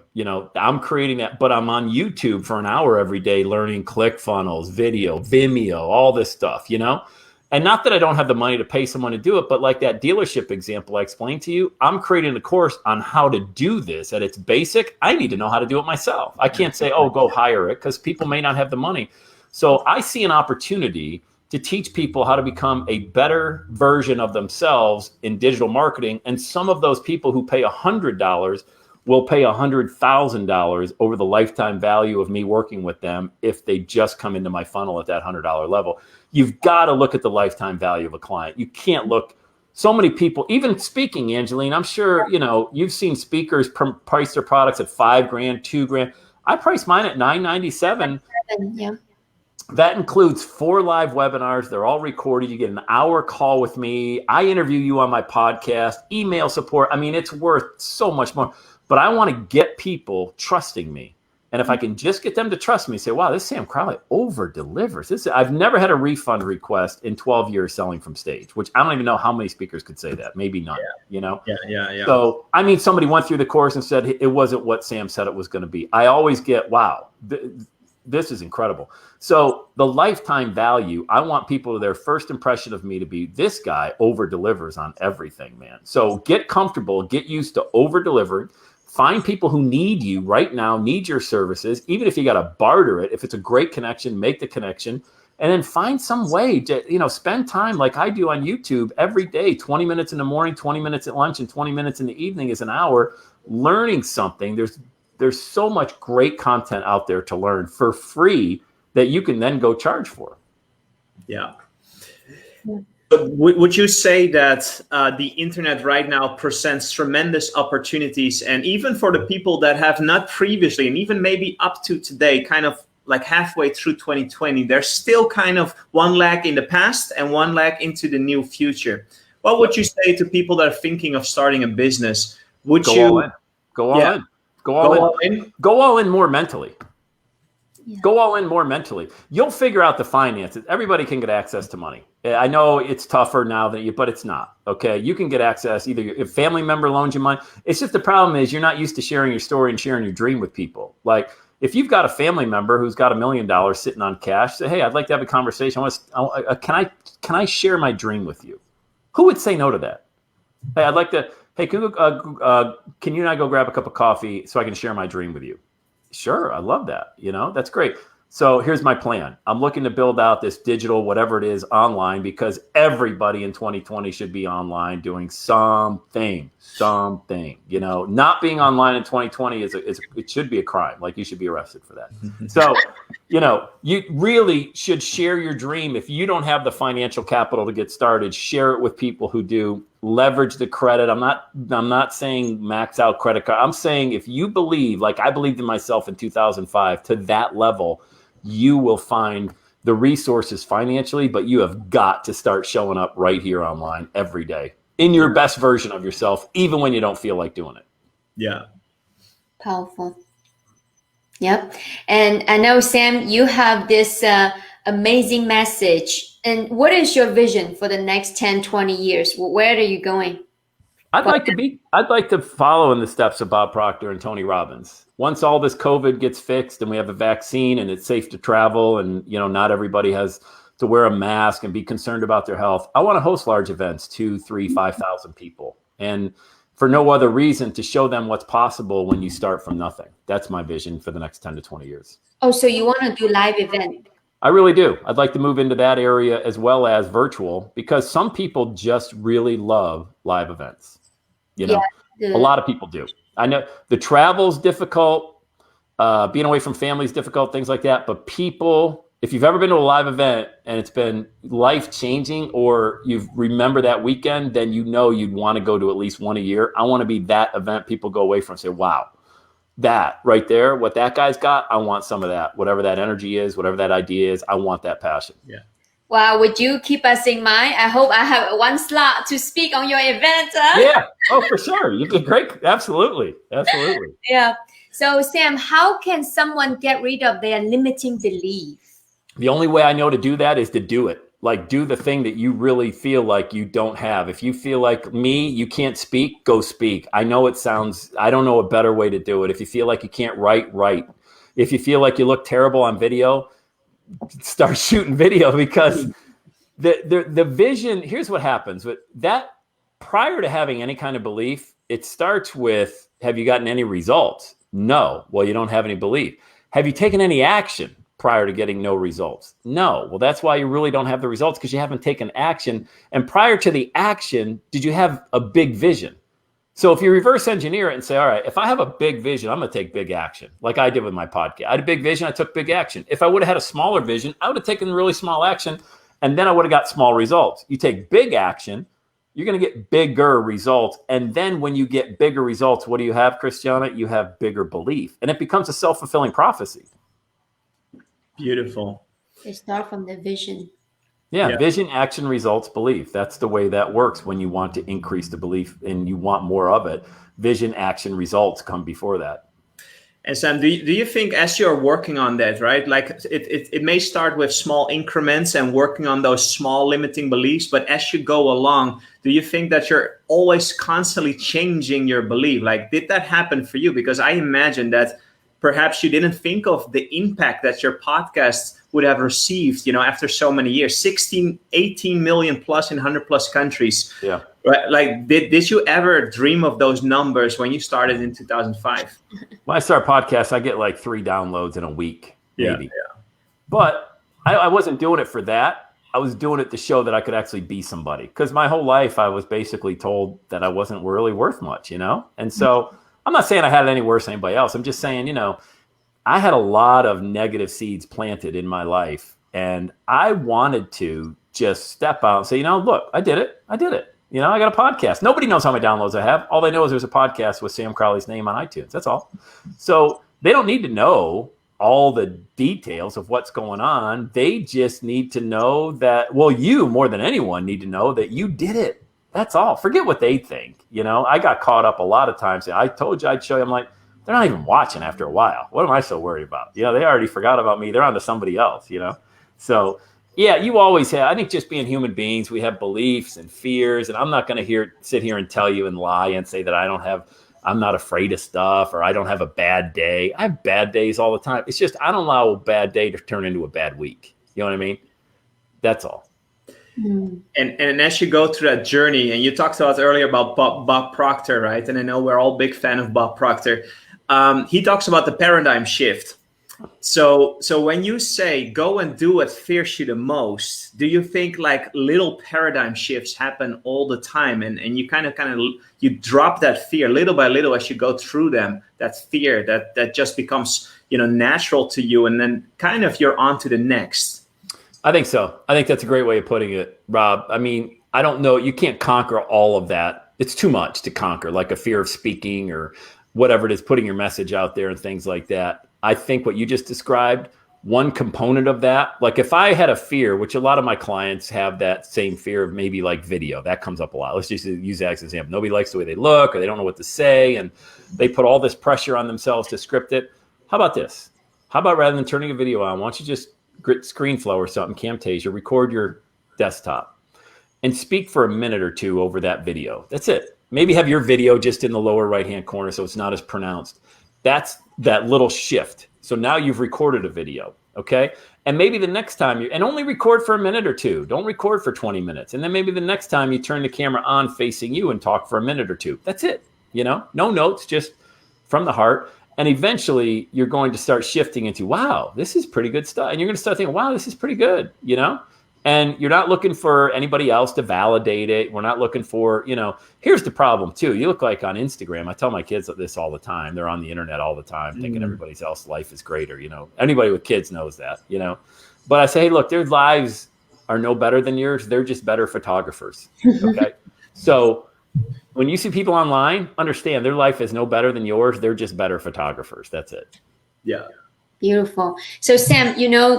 I'm creating that, but I'm on YouTube for an hour every day, learning ClickFunnels, video, Vimeo, all this stuff, And not that I don't have the money to pay someone to do it, but like that dealership example I explained to you, I'm creating a course on how to do this at its basic. I need to know how to do it myself. I can't say, oh, go hire it, because people may not have the money. So I see an opportunity to teach people how to become a better version of themselves in digital marketing. And some of those people who pay $100 will pay $100,000 over the lifetime value of me working with them if they just come into my funnel at that $100 level. You've got to look at the lifetime value of a client. You can't look. So many people, even speaking, Angeline, I'm sure, you've seen speakers price their products at $5,000, $2,000. I price mine at $997. Yeah. That includes 4 live webinars. They're all recorded. You get an hour call with me. I interview you on my podcast, email support. I mean, it's worth so much more. But I want to get people trusting me. And if I can just get them to trust me, say, wow, this Sam Crowley over delivers. I've never had a refund request in 12 years selling from stage, which I don't even know how many speakers could say that. Maybe none, Yeah. So, somebody went through the course and said it wasn't what Sam said it was going to be. I always get, wow, this is incredible. So the lifetime value, I want people, their first impression of me to be, this guy over delivers on everything, man. So get comfortable, get used to over delivering. Find people who need you right now, need your services, even if you got to barter it. If it's a great connection, make the connection, and then find some way to, spend time like I do on YouTube every day, 20 minutes in the morning, 20 minutes at lunch, and 20 minutes in the evening is an hour learning something. There's so much great content out there to learn for free that you can then go charge for. Yeah. But would you say that the internet right now presents tremendous opportunities, and even for the people that have not previously, and even maybe up to today, kind of like halfway through 2020, there's still kind of one leg in the past and one leg into the new future. What would you say to people that are thinking of starting a business? Would Go you all in. Go all in. Go all in. Go all in more mentally. Yeah. Go all in more mentally. You'll figure out the finances. Everybody can get access to money. I know it's tougher now but it's not. Okay. You can get access. Either if family member loans you money. It's just the problem is you're not used to sharing your story and sharing your dream with people. Like if you've got a family member who's got $1 million sitting on cash, say, hey, I'd like to have a conversation. Can I share my dream with you? Who would say no to that? Hey, I'd like to, hey, can you and I go grab a cup of coffee so I can share my dream with you? Sure. I love that. That's great. So here's my plan. I'm looking to build out this digital, whatever it is, online, because everybody in 2020 should be online doing something. Not being online in 2020 it should be a crime. Like you should be arrested for that. So, you really should share your dream. If you don't have the financial capital to get started, share it with people who do. Leverage the credit. I'm not saying max out credit card. I'm saying if you believe, like I believed in myself in 2005 to that level, you will find the resources financially, but you have got to start showing up right here online every day in your best version of yourself, even when you don't feel like doing it. Yeah. Powerful. Yep. And I know, Sam, you have this amazing message. And what is your vision for the next 10, 20 years? Where are you going? I'd like to follow in the steps of Bob Proctor and Tony Robbins. Once all this COVID gets fixed and we have a vaccine and it's safe to travel and, not everybody has to wear a mask and be concerned about their health, I want to host large events, 2,000, 3,000, 5,000 people. And for no other reason to show them what's possible when you start from nothing. That's my vision for the next 10 to 20 years. Oh, so you want to do live event? I really do. I'd like to move into that area as well as virtual, because some people just really love live events. A lot of people do. I know the travel's difficult, being away from family is difficult, things like that. But people, if you've ever been to a live event and it's been life-changing, or you remember that weekend, then you'd want to go to at least one a year. I want to be that event people go away from and say, wow, that right there, what that guy's got, I want some of that. Whatever that energy is, whatever that idea is, I want that passion. Yeah. Wow, would you keep us in mind? I hope I have one slot to speak on your event. Yeah, for sure. You did great. Absolutely. Yeah. So, Sam, how can someone get rid of their limiting belief? The only way I know to do that is to do it. Like, do the thing that you really feel like you don't have. If you feel like me, you can't speak, go speak. I don't know a better way to do it. If you feel like you can't write. If you feel like you look terrible on video, start shooting video, because the vision, here's what happens with that. Prior to having any kind of belief, it starts with, have you gotten any results? No. Well, you don't have any belief. Have you taken any action prior to getting no results? No. Well, that's why you really don't have the results, because you haven't taken action. And prior to the action, did you have a big vision? So if you reverse engineer it and say, all right, if I have a big vision, I'm going to take big action, like I did with my podcast. I had a big vision. I took big action. If I would have had a smaller vision, I would have taken really small action, and then I would have got small results. You take big action, you're going to get bigger results. And then when you get bigger results, what do you have, Christiana? You have bigger belief, and it becomes a self-fulfilling prophecy. Beautiful. They start from the vision. Yeah, vision, action, results, belief. That's the way that works when you want to increase the belief and you want more of it. Vision, action, results come before that. And Sam, do you think as you're working on that, right? Like it may start with small increments and working on those small limiting beliefs, but as you go along, do you think that you're always constantly changing your belief? Like, did that happen for you? Because I imagine that perhaps you didn't think of the impact that your podcast would have received, after so many years, 18 million plus in 100 plus countries. Yeah. Right? Like, did you ever dream of those numbers when you started in 2005? When I start podcasts, I get like 3 downloads in a week, maybe. Yeah. But I wasn't doing it for that. I was doing it to show that I could actually be somebody. Because my whole life, I was basically told that I wasn't really worth much, And so I'm not saying I had it any worse than anybody else. I'm just saying, I had a lot of negative seeds planted in my life, and I wanted to just step out and say, look, I did it. I got a podcast. Nobody knows how many downloads I have. All they know is there's a podcast with Sam Crowley's name on iTunes. That's all. So they don't need to know all the details of what's going on. They just need to know that, you more than anyone need to know that you did it. That's all. Forget what they think. I got caught up a lot of times. I told you I'd show you. I'm like, they're not even watching after a while. What am I so worried about? They already forgot about me. They're on to somebody else, So Yeah, you always have. I think just being human beings, we have beliefs and fears, and I'm not going to sit here and tell you and lie and say that I'm not afraid of stuff or I don't have a bad day. I have bad days all the time. It's just I don't allow a bad day to turn into a bad week. You know what I mean? That's all. And as you go through that journey, and you talked about earlier about Bob Proctor, right? And I know we're all big fan of Bob Proctor. He talks about the paradigm shift. So when you say go and do what fears you the most, do you think like little paradigm shifts happen all the time, and you kind of you drop that fear little by little as you go through them, that fear that just becomes natural to you, and then kind of you're on to the next? I think so. I think that's a great way of putting it, Rob. I mean, I don't know. You can't conquer all of that. It's too much to conquer, like a fear of speaking or whatever it is, putting your message out there and things like that. I think what you just described, one component of that, like if I had a fear, which a lot of my clients have that same fear of maybe like video, that comes up a lot. Let's just use that as an example. Nobody likes the way they look or they don't know what to say. And they put all this pressure on themselves to script it. How about this? How about rather than turning a video on, why don't you just grit ScreenFlow or something, Camtasia, record your desktop and speak for a minute or two over that video. That's it. Maybe have your video just in the lower right-hand corner so it's not as pronounced. That's that little shift. So now you've recorded a video, okay? And maybe the next time and only record for a minute or two. Don't record for 20 minutes. And then maybe the next time you turn the camera on facing you and talk for a minute or two. That's it, no notes, just from the heart. And eventually you're going to start shifting into, wow, this is pretty good stuff. And you're going to start thinking, wow, this is pretty good, And you're not looking for anybody else to validate it. We're not looking for, here's the problem too. You look like on Instagram. I tell my kids this all the time. They're on the internet all the time thinking everybody else's life is greater. Anybody with kids knows that, But I say, hey, look, their lives are no better than yours. They're just better photographers. Okay. So when you see people online, understand their life is no better than yours. They're just better photographers. That's it. Yeah. Beautiful. So Sam,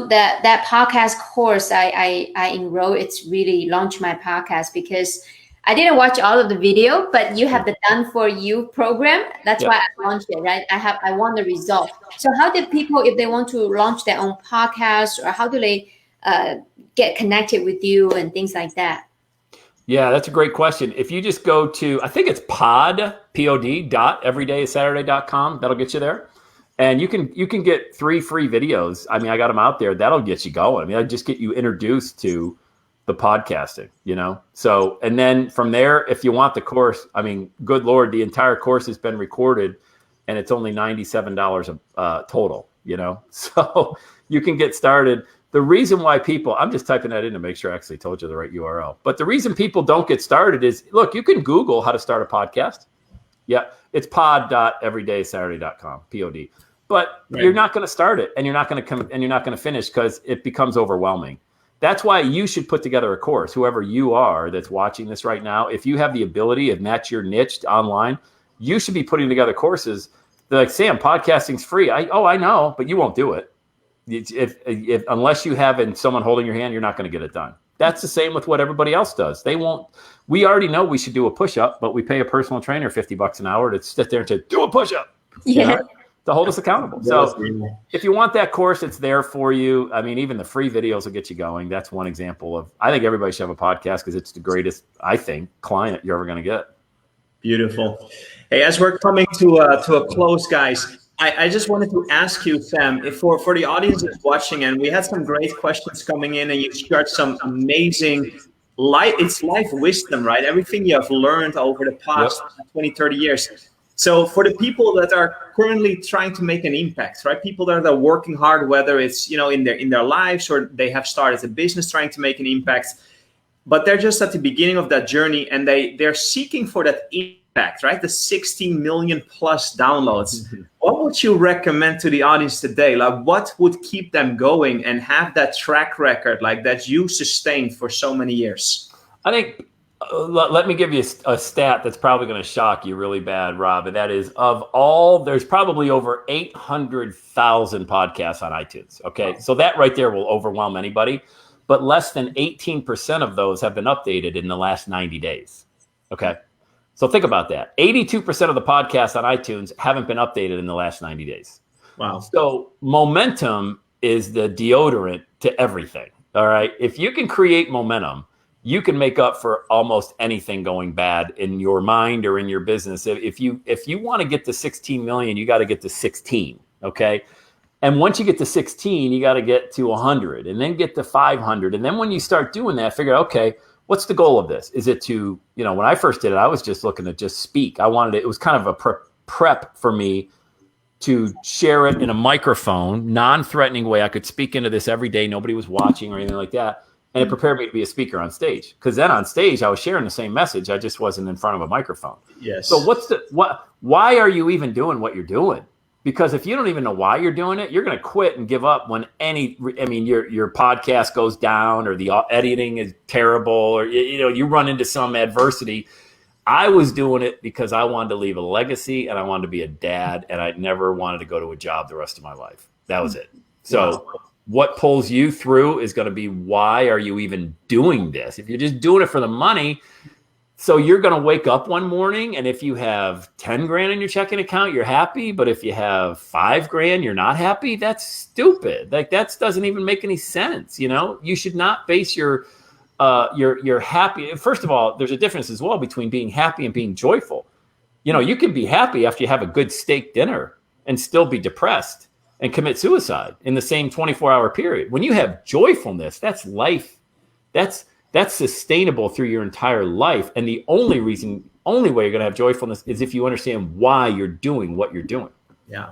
that podcast course I enrolled, it's really launched my podcast because I didn't watch all of the video, but you have the Done For You program. That's why I launched it, right? I want the result. So how do people, if they want to launch their own podcast, or how do they get connected with you and things like that? Yeah, that's a great question. If you just go to, I think it's pod.everydayissaturday.com, that'll get you there. And you can get 3 free videos. I mean, I got them out there. That'll get you going. I mean, I just get you introduced to the podcasting, So, and then from there, if you want the course, I mean, good Lord, the entire course has been recorded and it's only $97 total, So you can get started. The reason why people, I'm just typing that in to make sure I actually told you the right URL. But the reason people don't get started is, look, you can Google how to start a podcast. Yeah, it's pod.everydaysaturday.com, POD. But you're not going to start it, and you're not going to finish because it becomes overwhelming. That's why you should put together a course. Whoever you are that's watching this right now, if you have the ability, if that's your niche online, you should be putting together courses. They're like, Sam, podcasting's free. I know, but you won't do it. If unless you have someone holding your hand, you're not going to get it done. That's the same with what everybody else does. They won't. We already know we should do a push-up, but we pay a personal trainer $50 an hour to sit there and to do a push-up. Yeah. To hold us accountable. So if you want that course, it's there for you. I mean, even the free videos will get you going. That's one example of, I think everybody should have a podcast because it's the greatest, I think, client you're ever going to get. Beautiful. Hey, as we're coming to a close, guys, I just wanted to ask you, Sam, if for the audience that's watching, and we had some great questions coming in, and you shared some amazing life wisdom, right? Everything you have learned over the past 20, 30 years. So for the people that are currently trying to make an impact, right? People that are working hard, whether it's, in their lives or they have started a business trying to make an impact, but they're just at the beginning of that journey and they're seeking for that impact, right? The 16 million plus downloads. Mm-hmm. What would you recommend to the audience today? Like, what would keep them going and have that track record like that you sustained for so many years? I think, let me give you a stat that's probably going to shock you really bad, Rob. And that is, there's probably over 800,000 podcasts on iTunes. Okay. So that right there will overwhelm anybody. But less than 18% of those have been updated in the last 90 days. Okay. So think about that. 82% of the podcasts on iTunes haven't been updated in the last 90 days. Wow. So momentum is the deodorant to everything. All right. If you can create momentum, you can make up for almost anything going bad in your mind or in your business. If you want to get to 16 million, you got to get to 16. Okay. And once you get to 16, you got to get to 100 and then get to 500. And then when you start doing that, figure out, okay, what's the goal of this? Is it to, when I first did it, I was just looking to just speak. It was kind of a prep for me to share it in a microphone, non-threatening way. I could speak into this every day. Nobody was watching or anything like that. And it prepared me to be a speaker on stage. Because then on stage, I was sharing the same message. I just wasn't in front of a microphone. Yes. So why are you even doing what you're doing? Because if you don't even know why you're doing it, you're going to quit and give up when your podcast goes down or the editing is terrible or, you run into some adversity. I was doing it because I wanted to leave a legacy and I wanted to be a dad and I never wanted to go to a job the rest of my life. That was it. So what pulls you through is going to be, why are you even doing this? If you're just doing it for the money, so you're going to wake up one morning and if you have 10 grand in your checking account, you're happy. But if you have 5 grand, you're not happy. That's stupid. Like that doesn't even make any sense. You should not base your happy. First of all, there's a difference as well between being happy and being joyful. You can be happy after you have a good steak dinner and still be depressed and commit suicide in the same 24-hour period. When you have joyfulness, that's life. That's sustainable through your entire life. And the only way you're going to have joyfulness is if you understand why you're doing what you're doing. Yeah.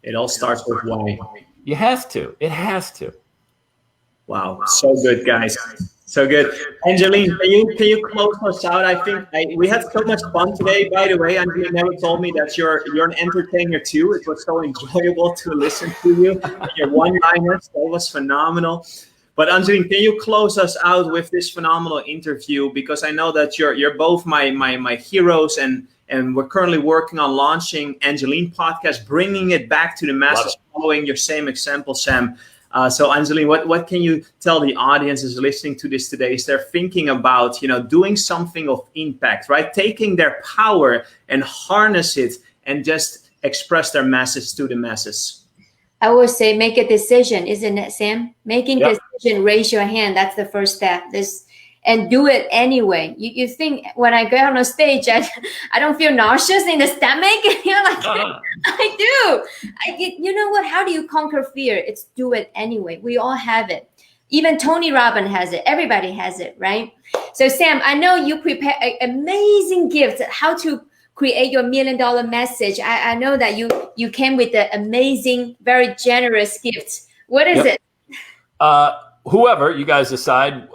It all starts with why. It has to. Wow. So good, guys. So good. Angeline, can you close us out? I think we had so much fun today. By the way, Angeline never told me that you're an entertainer too. It was so enjoyable to listen to you. Your one-liners, that was phenomenal. But Angeline, can you close us out with this phenomenal interview? Because I know that you're both my heroes, and we're currently working on launching Angeline podcast, bringing it back to the masses, following your same example, Sam. So Angeline, what can you tell the audience is listening to this today? Is they're thinking about, doing something of impact, right? Taking their power and harness it and just express their message to the masses. I would say make a decision, isn't it, Sam? Making a decision, raise your hand. That's the first step. And do it anyway. You think when I get on a stage, I don't feel nauseous in the stomach? You're like, I do. You know what? How do you conquer fear? It's do it anyway. We all have it. Even Tony Robbins has it. Everybody has it, right? So Sam, I know you prepare an amazing gift, how to create your $1 million message. I know that you came with an amazing, very generous gift. What is it? Whoever you guys decide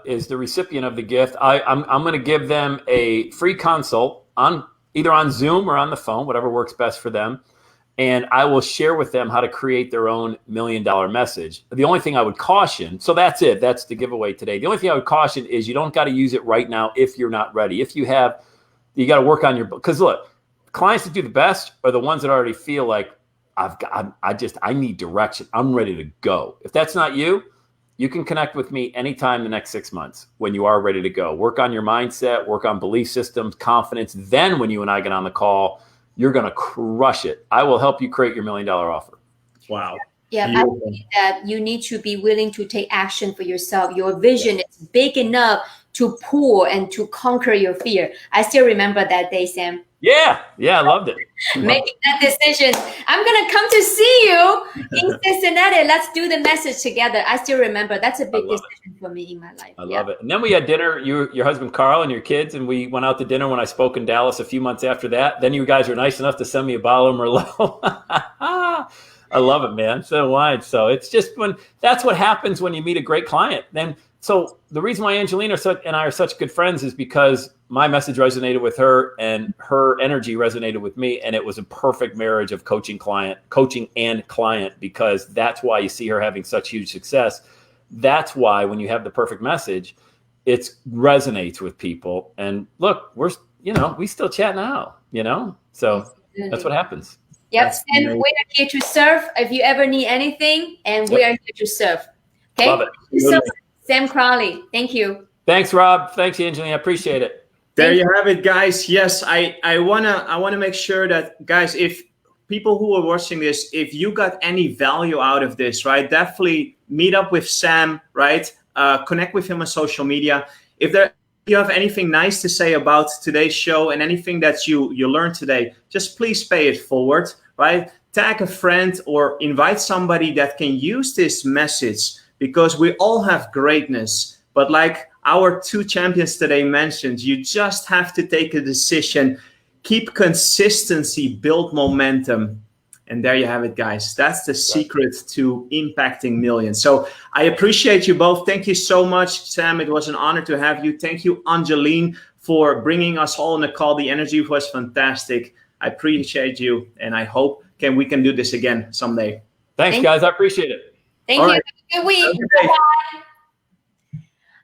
is the recipient of the gift, I'm going to give them a free consult either on Zoom or on the phone, whatever works best for them. And I will share with them how to create their own $1 million message. The only thing I would caution, so that's it. That's the giveaway today. The only thing I would caution is you don't got to use it right now if you're not ready. If you have, you got to work on because look, clients that do the best are the ones that already feel like I need direction. I'm ready to go. If that's not you, you can connect with me anytime the next 6 months when you are ready to go. Work on your mindset, work on belief systems, confidence. Then when you and I get on the call, you're going to crush it. I will help you create your $1 million offer. Wow. Yeah, I think that you need to be willing to take action for yourself. Your vision is big enough to pull and to conquer your fear. I still remember that day, Sam. Yeah, I loved it. Making that decision. I'm going to come to see you in Cincinnati. Let's do the message together. I still remember. That's a big decision for me in my life. I love it. And then we had dinner, your husband, Carl, and your kids, and we went out to dinner when I spoke in Dallas a few months after that. Then you guys were nice enough to send me a bottle of Merlot. I love it, man. So wine. So it's just that's what happens when you meet a great client. So the reason why Angelina and I are such good friends is because my message resonated with her and her energy resonated with me. And it was a perfect marriage of coaching and client, because that's why you see her having such huge success. That's why when you have the perfect message, it resonates with people. And look, we still chat now, so that's what happens. Yep. And we are here to serve if you ever need anything, and we are here to serve. Okay. Love it. So, Sam Crowley, thank you. Thanks, Rob. Thanks, Angeline. I appreciate it. There you have it, guys. Yes, I wanna make sure that, guys, if people who are watching this, if you got any value out of this, right, definitely meet up with Sam, right? connect with him on social media. If you have anything nice to say about today's show and anything that you learned today, just please pay it forward, right? Tag a friend or invite somebody that can use this message, because we all have greatness. But like our two champions today mentioned, you just have to take a decision, keep consistency, build momentum. And there you have it, guys. That's the secret to impacting millions. So I appreciate you both. Thank you so much, Sam. It was an honor to have you. Thank you, Angeline, for bringing us all on the call. The energy was fantastic. I appreciate you, and I hope we can do this again someday. Thanks, guys. I appreciate it. Thank you. Have a good week. Bye-bye.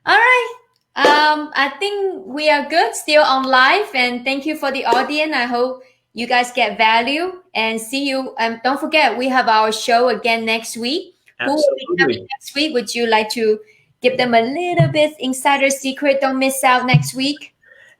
All right. I think we are good, still on live, and thank you for the audience. I hope you guys get value, and see you. Don't forget, we have our show again next week. Absolutely. Who will be coming next week? Would you like to give them a little bit insider secret? Don't miss out next week.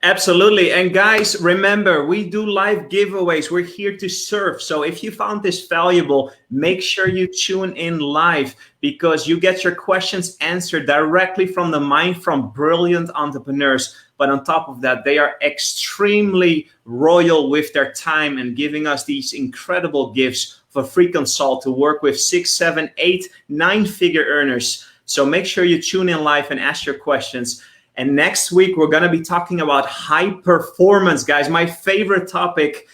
Absolutely. And guys, remember, we do live giveaways. We're here to serve. So if you found this valuable, make sure you tune in live, because you get your questions answered directly from the mind from brilliant entrepreneurs. But on top of that, they are extremely royal with their time and giving us these incredible gifts for free consult to work with 6, 7, 8, 9-figure earners. So make sure you tune in live and ask your questions. And next week, we're going to be talking about high performance, guys. My favorite topic.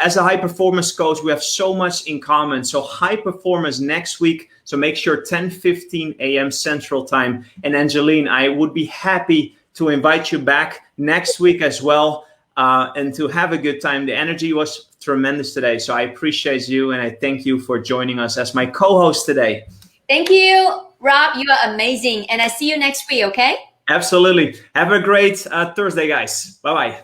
As a high performance coach, we have so much in common. So high performance next week. So make sure 10:15 a.m. Central Time. And Angeline, I would be happy to invite you back next week as well, and to have a good time. The energy was tremendous today. So I appreciate you, and I thank you for joining us as my co-host today. Thank you, Rob. You are amazing. And I see you next week, okay? Absolutely. Have a great Thursday, guys. Bye-bye.